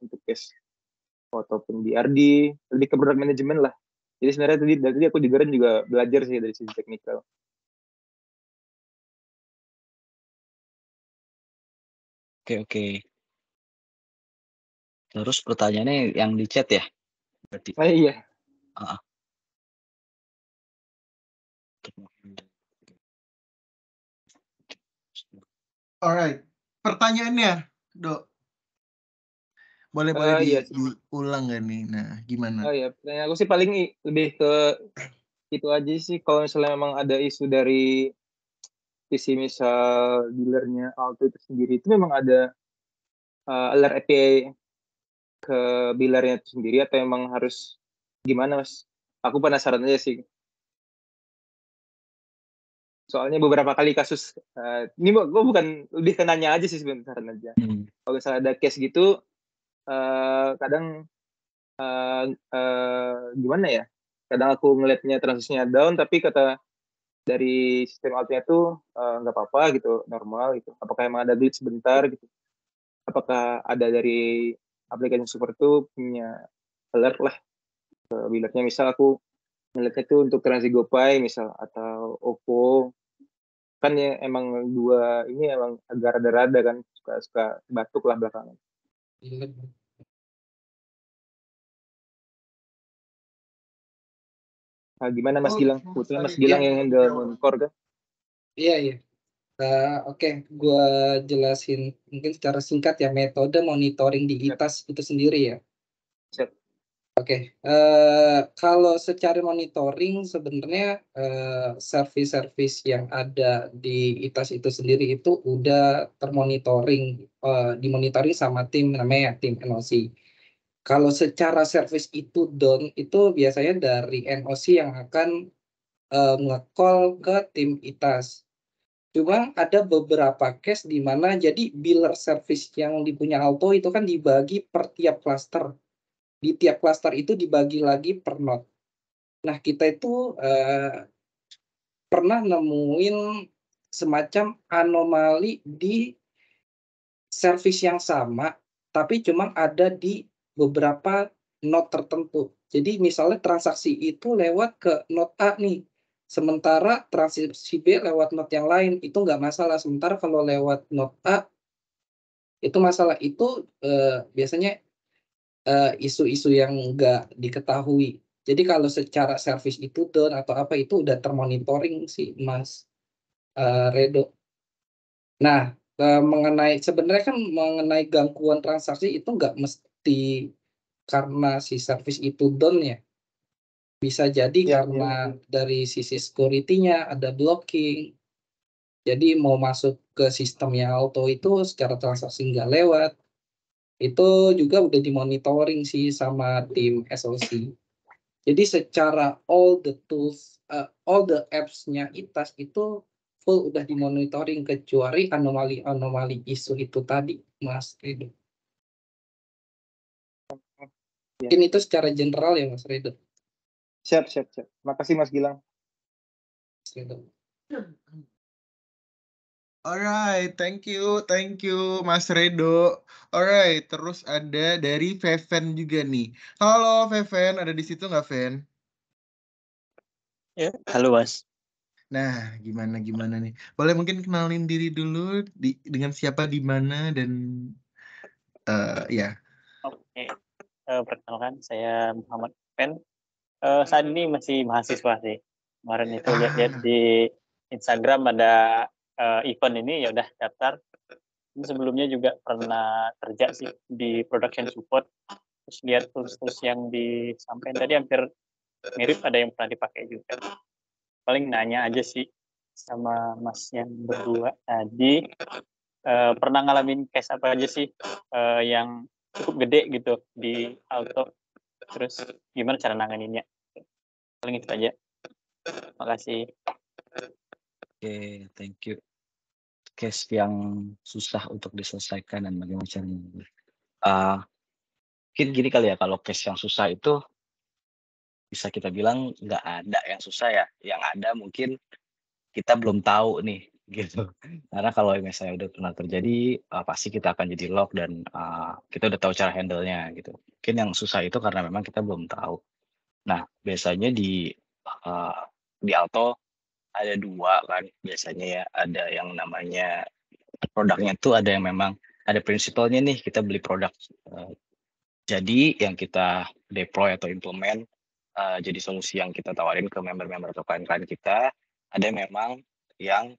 untuk case ataupun BRD, lebih ke product management lah. Jadi sebenarnya tadi aku di Garen juga belajar sih dari sisi teknikal. Oke. Terus pertanyaannya yang di chat ya? Berarti. Iya. Ah. Alright. Pertanyaannya, Dok. Boleh Iya sih. diulang gak nih? Nah, gimana? Oh iya, pertanyaan aku sih paling lebih ke itu aja sih. Kalau misalnya memang ada isu dari sisi misal dealernya Alto itu sendiri, itu memang ada alert API ke dealernya itu sendiri atau memang harus gimana, Mas? Aku penasaran aja sih. Soalnya beberapa kali kasus, ini gue bukan lebih ke nanya aja sih sebentar aja. Kalau misalnya ada case gitu, kadang gimana ya? Kadang aku ngelihatnya transisinya down, tapi kata dari sistem Alto itu nggak apa-apa gitu, normal gitu. Apakah emang ada glitch sebentar gitu? Apakah ada dari aplikasi support itu punya alert lah ke billernya? Misal aku ngeliatnya itu untuk transaksi GoPay misal atau OVO, kan ya emang dua ini emang agak rada-rada kan suka batuk lah belakangan. Nah, gimana Mas Gilang? Kebetulan Mas Gilang yang handle non-core kan? Iya. Oke, gue jelasin mungkin secara singkat ya metode monitoring di ITAS itu sendiri ya. Siap. Oke, kalau secara monitoring sebenarnya service-service yang ada di ITAS itu sendiri itu udah termonitoring, dimonitoring sama tim namanya tim NOC. Kalau secara service itu down itu biasanya dari NOC yang akan nge-call ke tim ITAS. Cuma ada beberapa case di mana jadi biller service yang dipunya Alto itu kan dibagi per tiap cluster. Di tiap cluster itu dibagi lagi per node. Nah, kita itu pernah nemuin semacam anomali di service yang sama, tapi cuma ada di beberapa node tertentu. Jadi misalnya transaksi itu lewat ke node A nih, sementara transaksi B lewat node yang lain, itu nggak masalah. Sementara kalau lewat node A, itu masalah. Itu biasanya isu-isu yang nggak diketahui. Jadi kalau secara service itu down atau apa itu udah termonitoring sih Mas Redo. Nah, sebenarnya kan mengenai gangguan transaksi itu nggak mesti karena si service itu down ya. Bisa jadi karena dari sisi security-nya ada blocking. Jadi mau masuk ke sistemnya Alto itu secara transaksi nggak lewat. Itu juga udah dimonitoring sih sama tim SOC. Jadi secara all the tools, all the apps-nya ITAS itu full udah dimonitoring kecuali anomali isu itu tadi, Mas Rido. Mungkin itu secara general ya, Mas Rido. Siap. Makasih Mas Gilang. Alright, thank you Mas Redo. Alright, terus ada dari Feven juga nih. Halo Feven, ada di situ nggak Fen? Ya, halo Mas. Nah, gimana nih? Boleh mungkin kenalin diri dulu dengan siapa di mana dan ya. Oke, perkenalkan saya Muhammad Pen. Saat ini masih mahasiswa sih. Kemarin itu lihat di Instagram ada event ini, ya udah daftar. Sebelumnya juga pernah kerja sih di production support. Terus lihat tools yang disampaikan tadi hampir mirip, ada yang pernah dipakai juga. Paling nanya aja sih sama Mas yang berdua tadi, pernah ngalamin case apa aja sih yang cukup gede gitu di Alto, terus gimana cara nanganinnya? Paling itu aja. Makasih. Oke, thank you. Case yang susah untuk diselesaikan dan bagaimana caranya. Mungkin gini kali ya, kalau case yang susah itu bisa kita bilang nggak ada yang susah ya. Yang ada mungkin kita belum tahu nih gitu. Karena kalau misalnya udah pernah terjadi, pasti kita akan jadi lock dan kita udah tahu cara handle-nya gitu. Mungkin yang susah itu karena memang kita belum tahu. Nah, biasanya di Alto ada 2 kan biasanya ya. Ada yang namanya produknya tuh ada yang memang ada prinsipalnya nih, kita beli produk. Jadi yang kita deploy atau implement jadi solusi yang kita tawarin ke member-member atau klien-klien kita, ada memang yang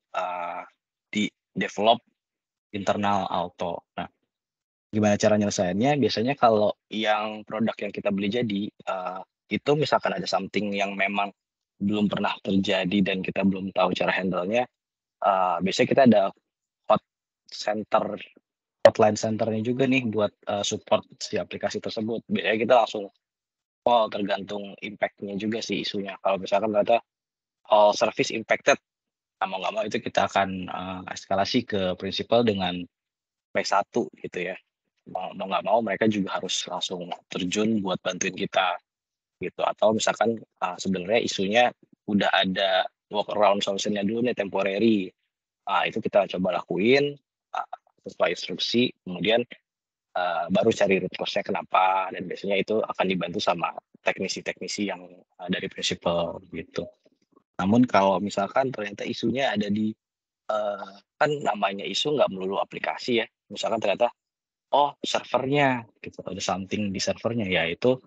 di develop internal Alto. Nah, gimana cara nyelesainnya? Biasanya kalau yang produk yang kita beli jadi, itu misalkan ada something yang memang belum pernah terjadi dan kita belum tahu cara handle-nya, biasanya kita ada hotline center-nya juga nih buat support si aplikasi tersebut. Biasanya kita langsung tergantung impact-nya juga sih isunya. Kalau misalkan ternyata all service impacted, mau nggak mau itu kita akan eskalasi ke prinsipal dengan P1 gitu ya. Mau nggak mau mereka juga harus langsung terjun buat bantuin kita gitu. Atau misalkan sebenarnya isunya udah ada workaround solution-nya dulu nih, temporary. Itu kita coba lakuin sesuai instruksi, kemudian baru cari root cause-nya kenapa, dan biasanya itu akan dibantu sama teknisi-teknisi yang dari prinsipal gitu. Namun kalau misalkan ternyata isunya ada di kan namanya isu nggak melulu aplikasi ya. Misalkan ternyata servernya gitu, ada something di servernya, ya itu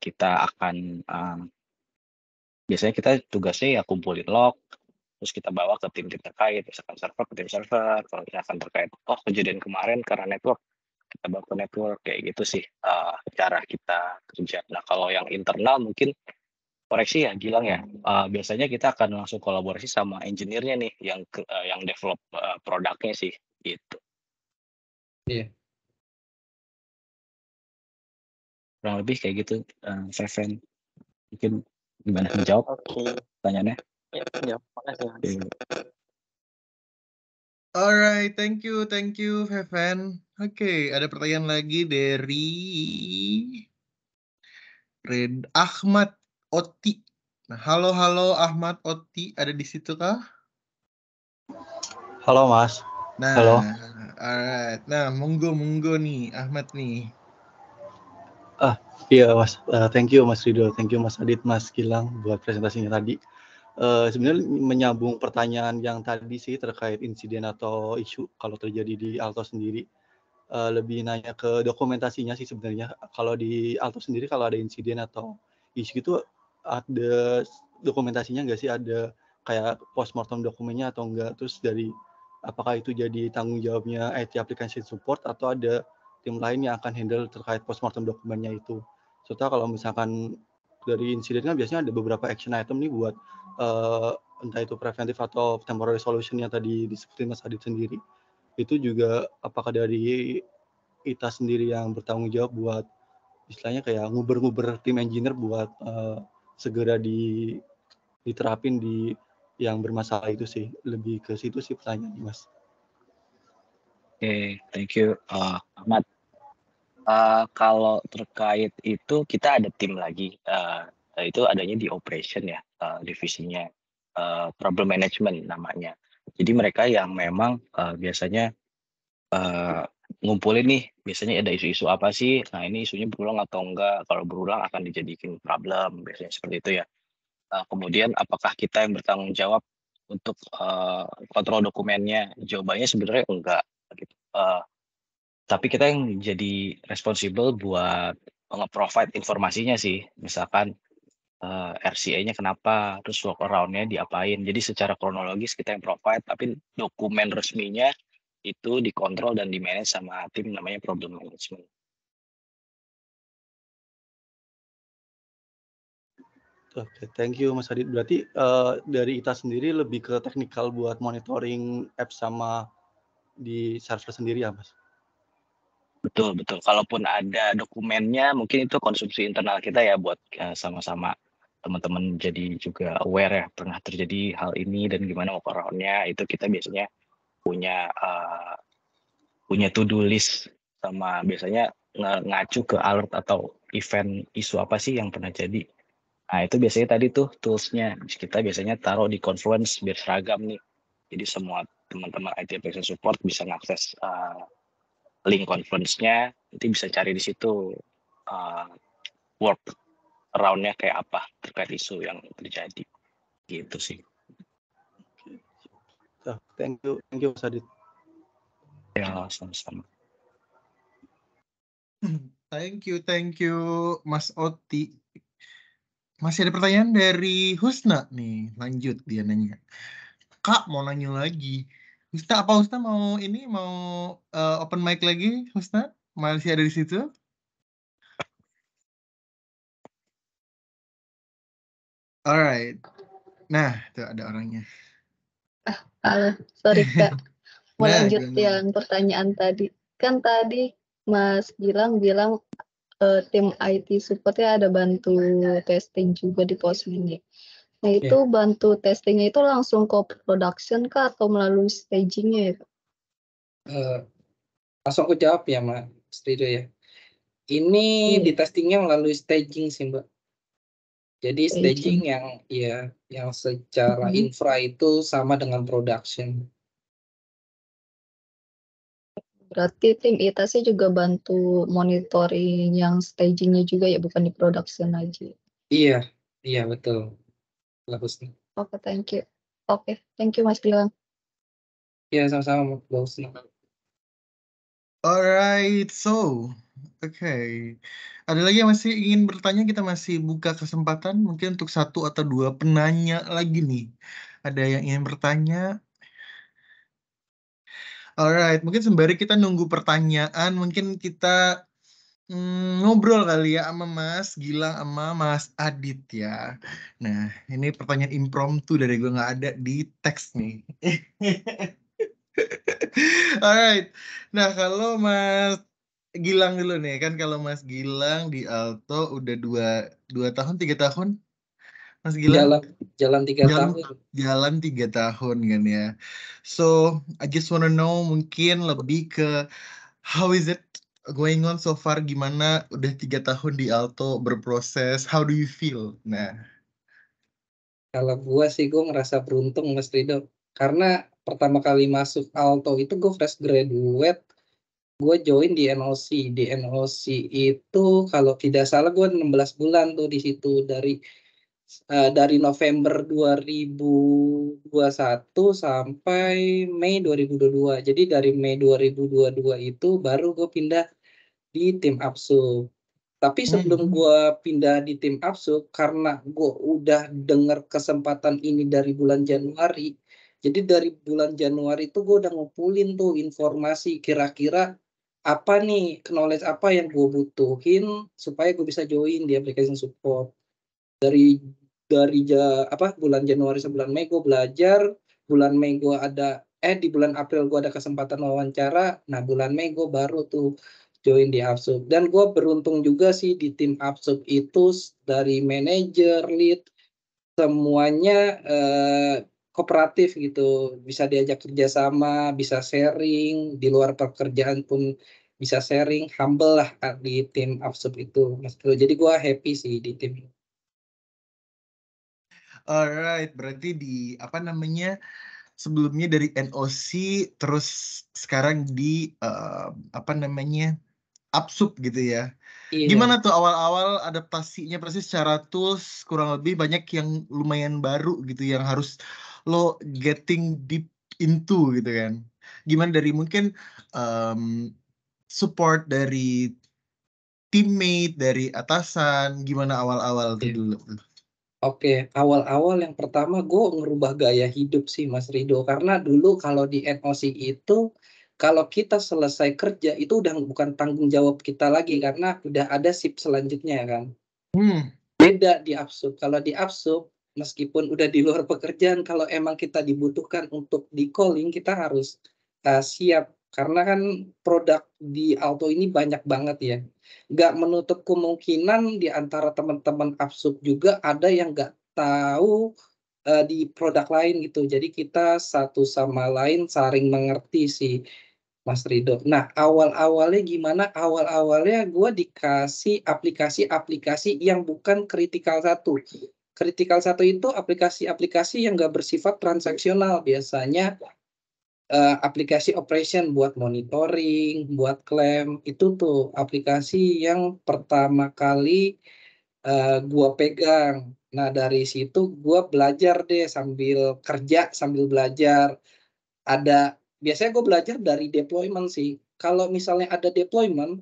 kita akan biasanya kita tugasnya ya kumpulin log, terus kita bawa ke tim terkait, misalkan server ke tim server. Kalau misalkan terkait kejadian kemarin karena network, kita bawa ke network, kayak gitu sih cara kita kerja. Nah, kalau yang internal mungkin koreksi ya Gilang ya, biasanya kita akan langsung kolaborasi sama engineer-nya nih yang develop produknya sih gitu. Iya. Kurang lebih kayak gitu. Feven mungkin gimana menjawab pertanyaannya? Ya, makasih. Alright, thank you Feven. Oke, ada pertanyaan lagi dari Ahmad Oti. Nah, halo Ahmad Oti, ada di situ kah? Halo Mas. Nah, halo. Alright. Nah, monggo nih Ahmad nih. Iya Mas, thank you Mas Rido, thank you Mas Adit, Mas Gilang buat presentasinya tadi. Sebenarnya menyambung pertanyaan yang tadi sih terkait insiden atau isu kalau terjadi di Alto sendiri. Lebih nanya ke dokumentasinya sih sebenarnya. Kalau di Alto sendiri kalau ada insiden atau isu itu ada dokumentasinya nggak sih? Ada kayak postmortem dokumennya atau enggak? Terus dari apakah itu jadi tanggung jawabnya IT application support atau ada tim lain yang akan handle terkait postmortem dokumennya itu? Serta kalau misalkan dari insiden kan biasanya ada beberapa action item nih buat entah itu preventif atau temporary solution yang tadi disebutin Mas Adit sendiri. Itu juga apakah dari kita sendiri yang bertanggung jawab buat istilahnya kayak nguber-nguber tim engineer buat segera diterapin di yang bermasalah itu sih. Lebih ke situ sih pertanyaannya Mas. Oke, thank you Ahmad. Kalau terkait itu kita ada tim lagi itu adanya di operation ya, divisinya problem management namanya. Jadi mereka yang memang biasanya ngumpulin nih, biasanya ada isu-isu apa sih, nah ini isunya berulang atau enggak, kalau berulang akan dijadikan problem, biasanya seperti itu ya. Kemudian apakah kita yang bertanggung jawab untuk kontrol dokumennya? Jawabannya sebenarnya enggak gitu. Tapi kita yang jadi responsible buat nge-provide informasinya sih. Misalkan RCA-nya kenapa, terus workaround-nya diapain. Jadi secara kronologis kita yang provide, tapi dokumen resminya itu dikontrol dan di-manage sama tim namanya problem management. Oke, thank you Mas Adit. Berarti dari ITA sendiri lebih ke teknikal buat monitoring apps sama di server sendiri ya, Mas? Betul, betul. Kalaupun ada dokumennya, mungkin itu konsumsi internal kita ya buat sama-sama teman-teman jadi juga aware ya, pernah terjadi hal ini dan gimana workaround-nya, itu kita biasanya punya to-do list sama biasanya ngacu ke alert atau event isu apa sih yang pernah jadi. Nah, itu biasanya tadi tuh tools-nya kita biasanya taruh di Confluence biar seragam nih. Jadi semua teman-teman IT Application Support bisa mengakses link Confluence-nya, nanti bisa cari di situ work around-nya kayak apa terkait isu yang terjadi. Gitu sih. Thank you Mas Adit. Ya, sama-sama. Thank you Mas Oti. Masih ada pertanyaan dari Husna nih, lanjut dia nanya. Kak mau nanya lagi. Husna, apa Husna mau open mic lagi? Husna masih ada di situ? Alright. Nah, itu ada orangnya. Sorry Kak, mau Nah, lanjut gimana? yang pertanyaan tadi. Kan tadi Mas Gilang bilang tim IT supportnya ada bantu testing juga di Postman. Nah itu bantu testingnya itu langsung ke production kah atau melalui stagingnya ya? Langsung aku jawab ya Mas Rido ya. Ini di testingnya melalui staging sih Mbak. Jadi staging yang secara infra itu sama dengan production. Berarti tim ITAS juga bantu monitoring yang stagingnya juga ya, bukan di production aja. Iya betul. Bagusnya. Oke, thank you. Oke, thank you Mas Gilang. Ya sama-sama bagusnya. Alright, so okay. Ada lagi yang masih ingin bertanya? Kita masih buka kesempatan mungkin untuk 1 atau 2 penanya lagi nih. Ada yang ingin bertanya? Alright, mungkin sembari kita nunggu pertanyaan, mungkin kita ngobrol kali ya sama Mas Gilang sama Mas Adit ya. Nah, ini pertanyaan impromptu dari gue, nggak ada di teks nih. Alright. Nah, kalau Mas Gilang dulu nih, kan kalau Mas Gilang di Alto udah 2 tahun, 3 tahun? Mas Gilang? Jalan 3 tahun. Jalan 3 tahun kan ya. So, I just wanna know mungkin lebih ke how is it going on so far, gimana udah 3 tahun di Alto berproses, how do you feel? Nah. Kalau gue ngerasa beruntung Mas Rido. Karena pertama kali masuk Alto itu gue fresh graduate. Gue join di NOC. Di NOC itu kalau tidak salah gue 16 bulan tuh di situ dari November 2021 sampai Mei 2022. Jadi dari Mei 2022 itu baru gue pindah di tim Absub. Tapi sebelum gue pindah di tim Absub, karena gue udah dengar kesempatan ini dari bulan Januari, jadi dari bulan Januari itu gue udah ngumpulin tuh informasi kira-kira apa nih, knowledge apa yang gue butuhin supaya gue bisa join di application support. Dari bulan Januari sampai bulan Mei gue belajar, bulan Mei gue di bulan April gue ada kesempatan wawancara, nah bulan Mei gue baru tuh join di Absub. Dan gue beruntung juga sih di tim Absub itu dari manajer, lead, semuanya kooperatif gitu, bisa diajak kerjasama, bisa sharing, di luar pekerjaan pun bisa sharing, humble lah di tim Absub itu. Jadi gue happy sih di tim. Alright, berarti apa namanya, sebelumnya dari NOC, terus sekarang di, apa namanya, Upsup gitu ya. Iya. Gimana tuh awal-awal adaptasinya? Pasti secara tools kurang lebih banyak yang lumayan baru gitu, yang harus lo getting deep into gitu kan. Gimana dari mungkin support dari teammate, dari atasan, gimana awal-awal tuh Iya. dulu? Oke, awal-awal yang pertama gue ngerubah gaya hidup sih Mas Rido. Karena dulu kalau di NOC itu, kalau kita selesai kerja itu udah bukan tanggung jawab kita lagi karena udah ada shift selanjutnya kan. Beda di Upsup. Kalau di Upsup, meskipun udah di luar pekerjaan, kalau emang kita dibutuhkan untuk di calling, kita harus siap. Karena kan produk di Alto ini banyak banget ya. Nggak menutup kemungkinan di antara teman-teman Upsup juga ada yang nggak tahu di produk lain gitu. Jadi kita satu sama lain saling mengerti sih, Mas Rido. Nah, awal-awalnya gimana? Awal-awalnya gue dikasih aplikasi-aplikasi yang bukan kritikal 1. Kritikal 1 itu aplikasi-aplikasi yang nggak bersifat transaksional. Biasanya aplikasi operation buat monitoring, buat klaim. Itu tuh aplikasi yang pertama kali gue pegang. Nah, dari situ gue belajar deh sambil kerja, sambil belajar. Biasanya gue belajar dari deployment sih. Kalau misalnya ada deployment,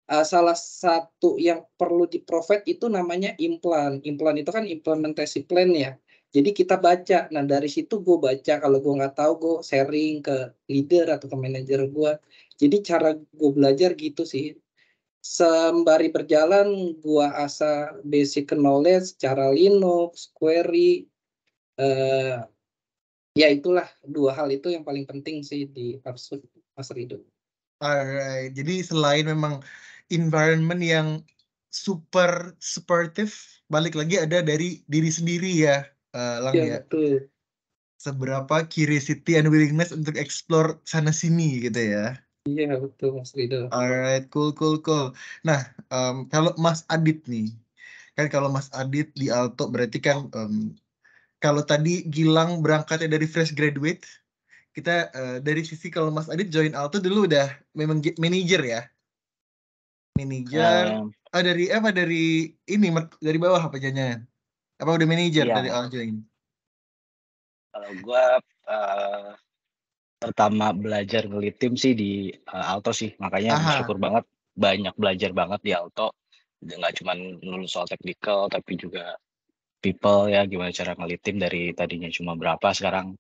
salah satu yang perlu di-provide itu namanya implan. Implan itu kan implementasi plan ya. Jadi kita baca. Nah, dari situ gue baca. Kalau gue nggak tahu, gue sharing ke leader atau ke manajer gue. Jadi cara gue belajar gitu sih. Sembari berjalan, gue asah basic knowledge secara Linux, query, ya itulah 2 hal itu yang paling penting sih di Upsup, Mas Rido. Alright, jadi selain memang environment yang super supportive, balik lagi ada dari diri sendiri ya, Lang Ya, ya. betul. Seberapa curiosity and willingness untuk explore sana sini gitu ya. Iya, betul Mas Rido. Alright, cool. Nah, kalau Mas Adit nih, kan kalau Mas Adit di Alto berarti kan kalau tadi Gilang berangkatnya dari fresh graduate, kita dari sisi kalau Mas Adit join Alto dulu udah memang manager ya? Manager, dari ini dari bawah apa jangan? Apa udah manager Iya. dari awal join? Kalau gue pertama belajar ngelit tim sih di Alto sih, makanya bersyukur banget banyak belajar banget di Alto. Nggak cuma lulus soal technical tapi juga people ya, gimana cara ngelit tim dari tadinya cuma berapa sekarang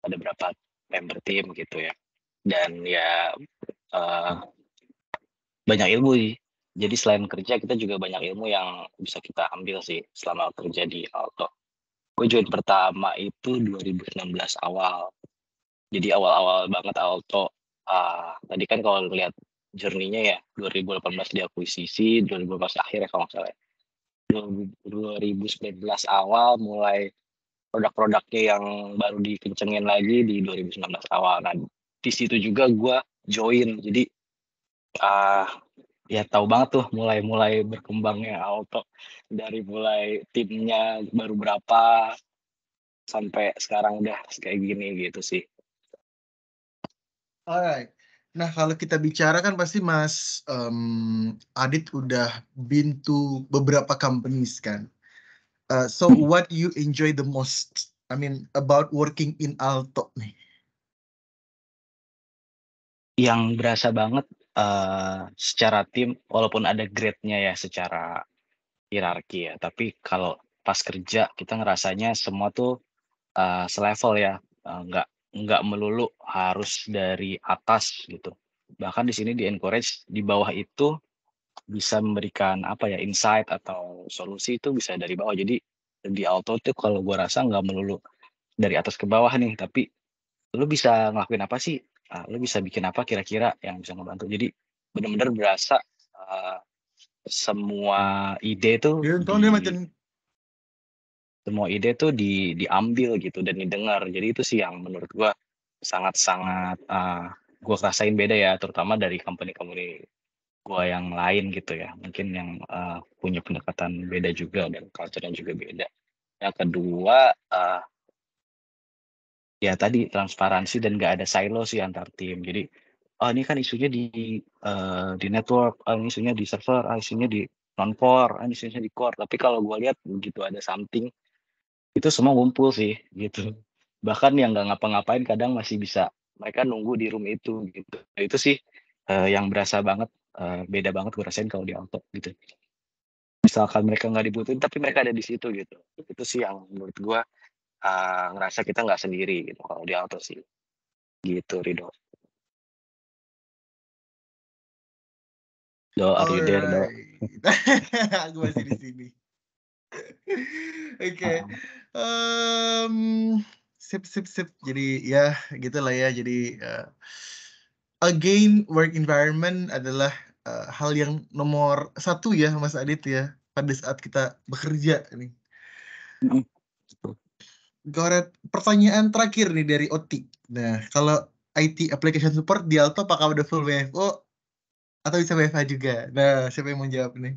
ada berapa member tim gitu ya. Dan ya banyak ilmu sih. Jadi selain kerja kita juga banyak ilmu yang bisa kita ambil sih selama kerja di Alto. Gue join pertama itu 2016 awal. Jadi awal-awal banget Alto. Tadi kan kalau lihat journey-nya ya 2018 diakuisisi, 2018 akhir ya kalau nggak salah. 2019 awal mulai produk-produknya yang baru dikencengin lagi di 2019 awal. Nah, di situ juga gue join. Jadi ya tahu banget tuh mulai berkembangnya Alto dari mulai timnya baru berapa sampai sekarang udah kayak gini gitu sih. Alright. Nah, kalau kita bicara kan pasti Mas Adit udah been to beberapa companies kan. So what you enjoy the most? I mean about working in Alto nih. Yang berasa banget secara tim, walaupun ada grade-nya ya secara hierarki ya, tapi kalau pas kerja kita ngerasanya semua tuh selevel ya, nggak melulu harus dari atas gitu. Bahkan di sini di encourage di bawah itu bisa memberikan apa ya insight atau solusi itu bisa dari bawah. Jadi di Alto tuh kalau gue rasa nggak melulu dari atas ke bawah nih, tapi lu bisa ngelakuin apa sih? Lu bisa bikin apa kira-kira yang bisa ngebantu. Jadi benar-benar berasa semua ide tuh diambil gitu dan didengar. Jadi itu sih yang menurut gua sangat-sangat gua rasain beda ya, terutama dari company-company gua yang lain gitu ya. Mungkin yang punya pendekatan beda juga dan culture-nya juga beda. Yang kedua, ya tadi transparansi dan nggak ada silo sih antar tim. Jadi, oh ini kan isunya di network, ini isunya di server, isunya di non-core, ini isunya di core. Tapi kalau gua lihat begitu ada something, itu semua ngumpul sih gitu. Bahkan yang nggak ngapa-ngapain kadang masih bisa mereka nunggu di room itu gitu. Nah, itu sih yang berasa banget, beda banget gue rasain kalau di Alto gitu. Misalkan mereka nggak dibutuhin tapi mereka ada di situ gitu. Itu sih yang menurut gue ngerasa kita nggak sendiri gitu kalau di Alto sih. Gitu Rido. Do, are you there, Do? Alright. Aku masih di sini. Oke. Sip. Jadi ya gitulah ya. Jadi again work environment adalah hal yang nomor 1 ya Mas Adit ya pada saat kita bekerja nih. Goret, pertanyaan terakhir nih dari Oti. Nah, kalau IT application support di Alto apakah udah full WFO atau bisa WFH juga? Nah, siapa yang mau jawab nih?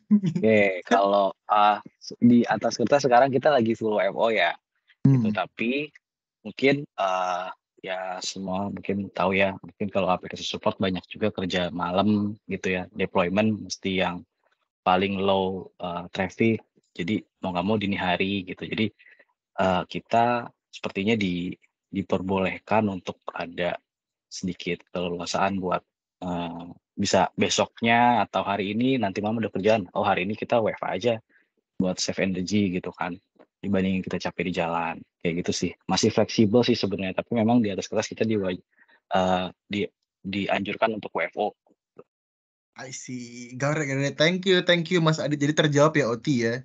Oke, kalau di atas kertas sekarang kita lagi full WFO ya. Gitu, tapi mungkin ya semua mungkin tahu ya, mungkin kalau aplikasi support banyak juga kerja malam gitu ya, deployment mesti yang paling low traffic, jadi mau nggak mau dini hari gitu. Jadi kita sepertinya diperbolehkan untuk ada sedikit keleluasaan buat bisa besoknya atau hari ini nanti malam udah kerjaan, oh hari ini kita WFH aja buat save energy gitu kan, dibandingin kita capek di jalan kayak gitu sih. Masih fleksibel sih sebenarnya, tapi memang di atas kertas kita dianjurkan untuk WFO. I see. Got it. Thank you Mas Adit. Jadi terjawab ya Oti ya.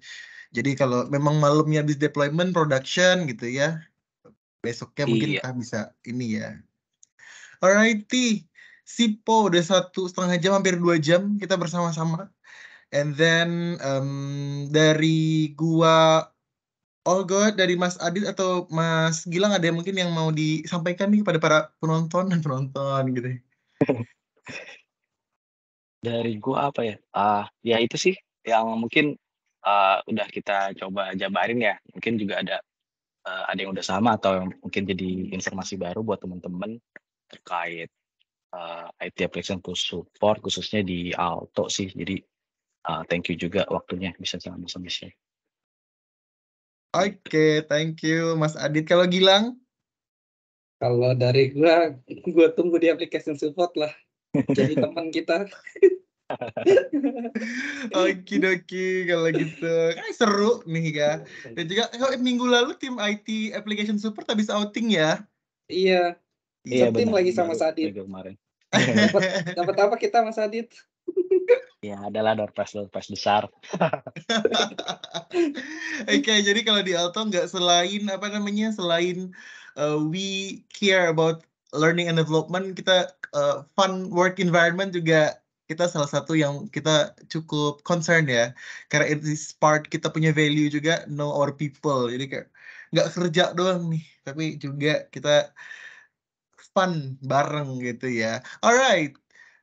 Jadi kalau memang malamnya habis deployment production gitu ya, besoknya mungkin kita bisa ini ya. Alrighty, Sipo udah 1,5 jam hampir 2 jam kita bersama-sama. And then dari gua Olga, dari Mas Adit atau Mas Gilang ada yang mungkin yang mau disampaikan nih kepada para penonton gitu. Dari gua apa ya? Ya itu sih yang mungkin udah kita coba jabarin ya. Mungkin juga ada yang udah sama atau yang mungkin jadi informasi baru buat teman-teman terkait IT application support khususnya di Alto sih. Jadi thank you juga waktunya bisa sama-sama share. Oke, thank you Mas Adit. Kalau Gilang? Kalau dari gua tunggu di application support lah. Jadi teman kita. Okidoki kalau gitu. Seru nih ya. Dan juga minggu lalu tim IT application support habis outing ya. Iya. Tim benar, lagi sama Sadit. Kemarin. Dapat apa kita Mas Adit? Ya adalah door prize besar. Oke, jadi kalau di Alto nggak selain we care about learning and development, kita fun work environment juga kita salah satu yang kita cukup concern ya, karena it is part kita punya value juga, know our people. Jadi kayak nggak kerja doang nih, tapi juga kita fun bareng gitu ya. Alright.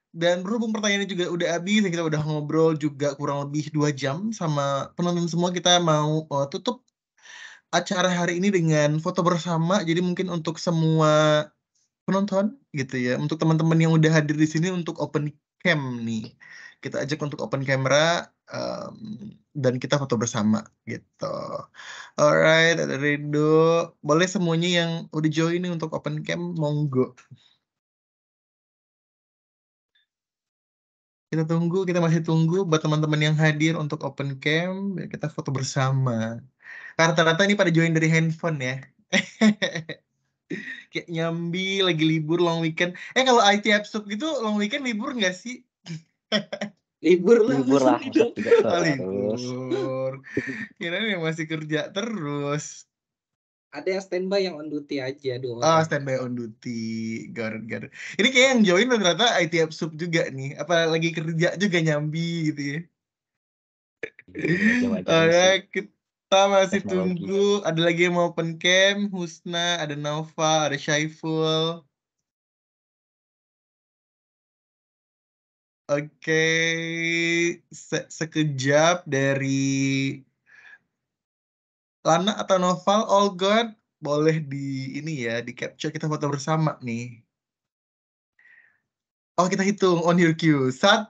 Dan berhubung pertanyaannya juga udah habis, kita udah ngobrol juga kurang lebih 2 jam sama penonton semua, kita mau tutup acara hari ini dengan foto bersama. Jadi mungkin untuk semua penonton gitu ya, untuk teman-teman yang udah hadir di sini untuk open cam nih, kita ajak untuk open camera dan kita foto bersama gitu. Alright, ada Rido. Boleh semuanya yang udah join nih untuk open cam, monggo. Kita masih tunggu buat teman-teman yang hadir untuk open cam, kita foto bersama. Rata-rata ini pada join dari handphone ya. Kayak nyambi lagi libur long weekend. Kalau IT Absub gitu long weekend libur nggak sih? Libur lah. Libur. Kirain yang masih kerja terus. Ada yang standby yang on duty aja doang. Standby on duty. Got it. Ini kayak yang join rata-rata IT Absub juga nih. Apalagi kerja juga nyambi gitu ya. Kita masih tunggu. Ada lagi yang mau open cam, Husna, ada Nova, ada Syaiful. Oke, sekejap dari Lana atau Noval, all good. Boleh di ini ya, di capture kita foto bersama nih. Oh, kita hitung on your cue. 1,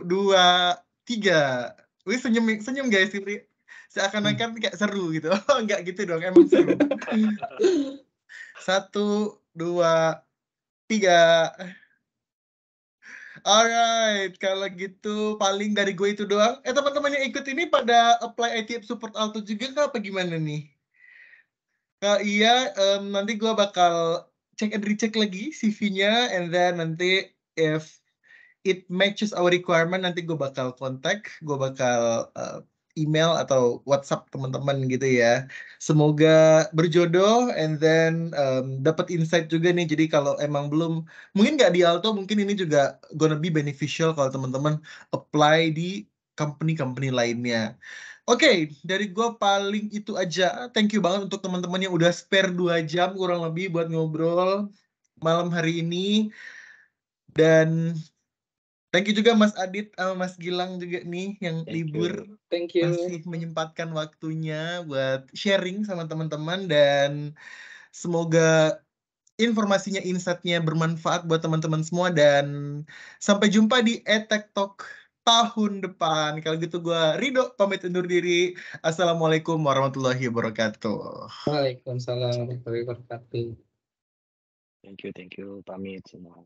2, 3. Wih, senyum guys. Seakan-akan kayak seru gitu. Oh, enggak gitu dong, emang seru. 1, 2, 3. Alright, kalau gitu paling dari gue itu doang. Teman-teman yang ikut ini pada apply ITF Support Alto juga kah apa gimana nih? Kalau iya, nanti gue bakal check and recheck lagi CV-nya, and then nanti if it matches our requirement, nanti gue bakal kontak, gue bakal email atau WhatsApp teman-teman gitu ya. Semoga berjodoh, and then dapat insight juga nih. Jadi kalau emang belum, mungkin nggak di Alto, mungkin ini juga gonna be beneficial kalau teman-teman apply di company-company lainnya. Oke, dari gue paling itu aja. Thank you banget untuk teman-teman yang udah spare 2 jam kurang lebih buat ngobrol malam hari ini. Dan thank you juga Mas Adit sama Mas Gilang juga nih yang libur. Thank you. Masih menyempatkan waktunya buat sharing sama teman-teman, dan semoga informasinya, insight-nya bermanfaat buat teman-teman semua, dan sampai jumpa di EdTech Talk tahun depan. Kalau gitu gue Rido pamit undur diri. Assalamualaikum warahmatullahi wabarakatuh. Waalaikumsalam warahmatullahi wabarakatuh. Thank you, pamit semua.